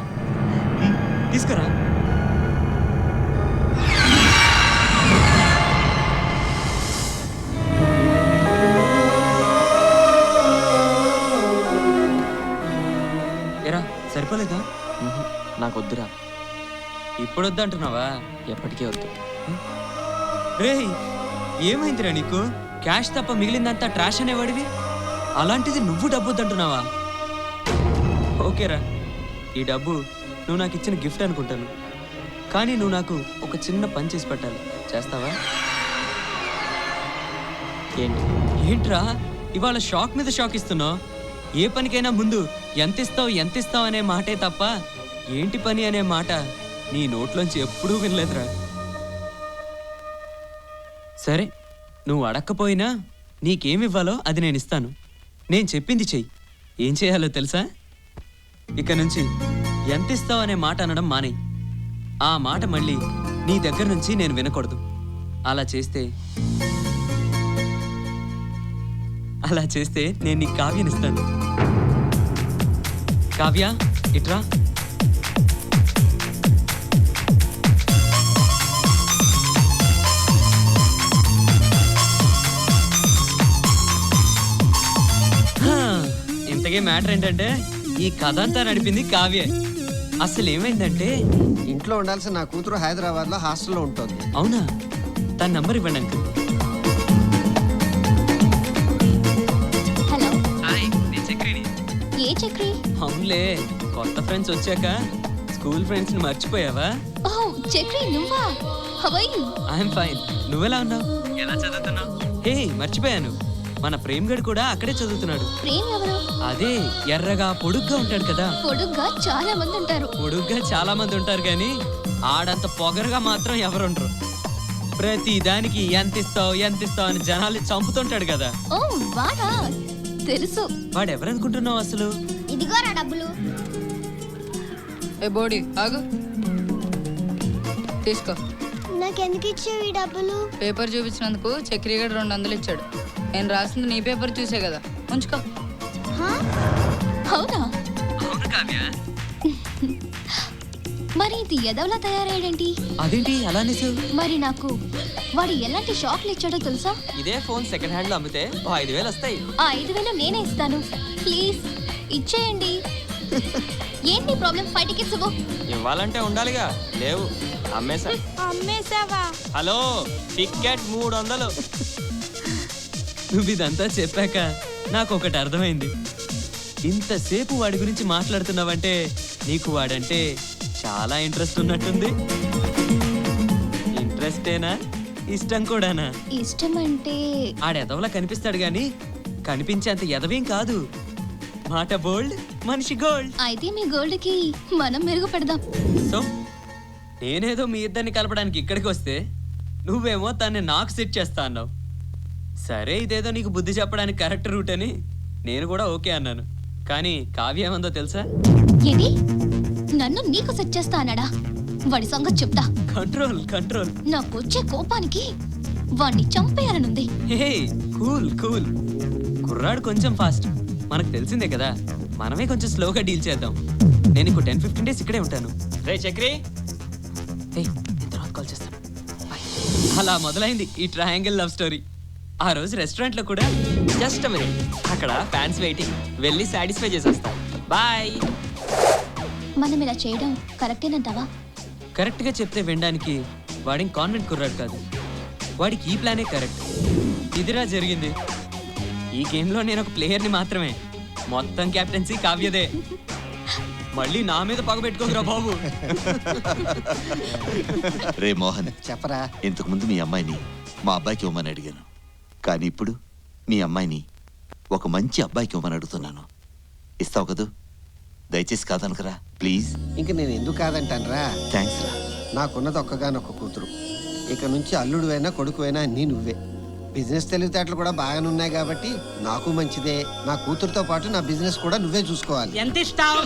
తీసుకోరా. ఎరా, సరిపోలేదా? నాకు వద్దురా. ఇప్పుడు వద్దు అంటున్నావా? ఎప్పటికీ వద్దు. రే, ఏమైందిరా నీకు? క్యాష్ తప్ప మిగిలిందంతా ట్రాష్ అనేవాడివి, అలాంటిది నువ్వు డబ్బు వద్దంటున్నావా? ఓకేరా, ఈ డబ్బు నువ్వు నాకు ఇచ్చిన గిఫ్ట్ అనుకుంటాను. కానీ నువ్వు నాకు ఒక చిన్న పని చేసి పెట్టాలి. చేస్తావా? ఏంట్రా ఇవాళ షాక్ మీద షాక్ ఇస్తున్నావు? ఏ పనికైనా ముందు ఎంత ఇస్తావు అనే మాటే తప్ప ఏంటి పని అనే మాట నీ నోట్లోంచి ఎప్పుడూ వినలేదురా. సరే, నువ్వు అడక్కపోయినా నీకేమివ్వాలో అది నేను ఇస్తాను. నేను చెప్పింది చెయ్యి. ఏం చేయాలో తెలుసా? ఇక నుంచి ఎంత ఇస్తావు అనే మాట అనడం మానేయ్. ఆ మాట మళ్ళీ నీ దగ్గర నుంచి నేను వినకూడదు. అలా చేస్తే నేను నీకు కావ్యనిస్తాను. కావ్య, ఇట్రా. ఇంతకీ మ్యాటర్ ఏంటంటే ఈ కథ అంతా నడిపింది కావ్య. అసలు ఏమైందంటే ఇంట్లో ఉండాల్సిన నా కూతురు హైదరాబాద్ లో హాస్టల్లో ఉంటుంది. అవునా? తన నంబర్ ఇవ్వండి అంకుల్. హలో, చక్రిని. ఏ చక్రి? అవునులే, కొత్త ఫ్రెండ్స్ వచ్చాక స్కూల్ ఫ్రెండ్స్ ని మర్చిపోయావా? ఓ చక్రి, నువ్వా? How are you? I'm fine. నువ్వెలా ఉన్నావు? ఎలా చదువుతున్నావు? హే, మర్చిపోయాను, మన ప్రేమ్ గడ్ కూడా అక్కడే చదువుతున్నాడు. ప్రేమ్ ఎవరు? అదే ఎర్రగా పొడుగ్గా ఉంటాడు కదా. పొడుగ్గా చాలా మంది ఉంటారు. పొడుగ్గా చాలా మంది ఉంటారు కానీ ఆడంత పొగరుగా మాత్రం ఎవరుండరు. ప్రతి దానికి ఎంత ఇస్తావు అని జనాలు చంపుతుంటాడు కదా. ఓ వాడా, తెలుసు. వాడెవరనుకుంటున్నావు అసలు? ఇదిగోరా డబ్బులు. ఏ బోడి ఆగు, తీసుకో. నాకెందుకు ఇచ్చావు ఈ డబ్బులు? పేపర్ చూపించినందుకు చక్రి గడు 200 ఇచ్చాడు. నేను రాసింది నీ పేపర్ చూసే కదా, ఉంచుకో. అవునా? అవును కావ్య. మరి ఇది ఎదవలా తయారయ్యాడేంటి? అదేంటి అలానే? మరి నాకు వాడు ఎలాంటి షాక్లు ఇచ్చాడో తెలుసా? ఇదే ఫోన్ సెకండ్ హ్యాండ్ లో అమ్మితే 5,000 వస్తాయి. ఆ 5,000 నేనే ఇస్తాను. ప్లీజ్ ఇచ్చేయండి. ఏంటి ప్రాబ్లం? 5 టికెట్స్ ఇవ్వు. ఇవ్వాలంటే ఉండాలిగా. లేవు, అమ్మేసావా? Hello, ticket 300. నువ్వు ఇదంతా చెప్పాక నాకు ఒకటి అర్థమైంది. ఇంతసేపు వాడి గురించి మాట్లాడుతున్నావంటే నీకు వాడంటే చాలా ఇంట్రెస్ట్ ఉన్నట్టుంది. ఇంట్రెస్టేనా, ఇష్టం కూడానా? ఇష్టం అంటే ఆడెదవలా కనిపిస్తాడు గాని కనిపించేంత ఎదవేం కాదు. మాట బోల్డ్, మనిషి గోల్డ్. అయితే మీ గోల్డ్ కి మనం మెరుగుపెడదాం. సో నేనేదో మీ ఇద్దరిని కలపడానికి ఇక్కడికి వస్తే నువ్వేమో తన్ని నాకు సెట్ చేస్తా అన్నావు. సరే, ఇదేదో నీకు బుద్ధి చెప్పడానికి కరెక్ట్ రూట్ అని నేను కూడా ఓకే అన్నాను. కానీ కావ్య ఏమందో తెలుసా? ఏంటి? నన్ను నీకు సెట్ చేస్తా అన్నాడా? వాడి సంగతి చెప్తా. కంట్రోల్. నాకొచ్చే కోపానికి వాడిని చంపేయాలనుంది. హే, కూల్. కుర్రాడు కొంచెం ఫాస్ట్, మనకు తెలిసిందే కదా. మనమే కొంచెం స్లోగా డీల్ చేద్దాం. నేను ఇంకో 10-15 డేస్ ఇక్కడే ఉంటాను. రే చక్రి, నేను తర్వాత కాల్ చేస్తాను. అలా మొదలైంది ఈ ట్రయాంగిల్ లవ్ స్టోరీ. ఆ రోజు రెస్టారెంట్ లో కూడా జస్ట్ మినిట్, అక్కడ ఫ్యాన్స్ వెయిటింగ్. వెళ్ళి సాటిస్ఫై చేసేస్తా. బాయ్. మనం ఇలా చేయడం కరెక్టేనంటావా? కరెక్ట్ గా చెప్తే వినడానికి వాడి కాన్వెంట్ కుర్రాడు కాదు. వాడికి ఈ ప్లానే కరెక్ట్. ఇదిరా జరిగింది. ఈ గేమ్ లో నేను ఒక ప్లేయర్ని మాత్రమే. మొత్తం కెప్టెన్సీ కావ్యదే. మళ్ళీ నా మీద పగ పెట్టుకోకురా బాబు. రే మోహన్, చెప్పరా. ఇంతకు ముందు మీ అమ్మాయిని మా అబ్బాయికి ఇవ్వమని అడిగాను. కానీ ఇప్పుడు మీ అమ్మాయిని ఒక మంచి అబ్బాయికి ఇవ్వమని అడుగుతున్నాను. ఇస్తావు కదూ? దయచేసి కాదనకరా ప్లీజ్. ఇంక నేను ఎందుకు కాదంటానరా? థ్యాంక్స్ రా. నాకున్నది ఒక్కగానొక్క కూతురు. ఇక నుంచి అల్లుడువైనా కొడుకువైనా అన్నీ నువ్వే. బిజినెస్ తెలివితేటలు కూడా బాగానే ఉన్నాయి కాబట్టి నాకు మంచిదే. నా కూతురుతో పాటు నా బిజినెస్ కూడా నువ్వే చూసుకోవాలి. ఎంత ఇస్తావు?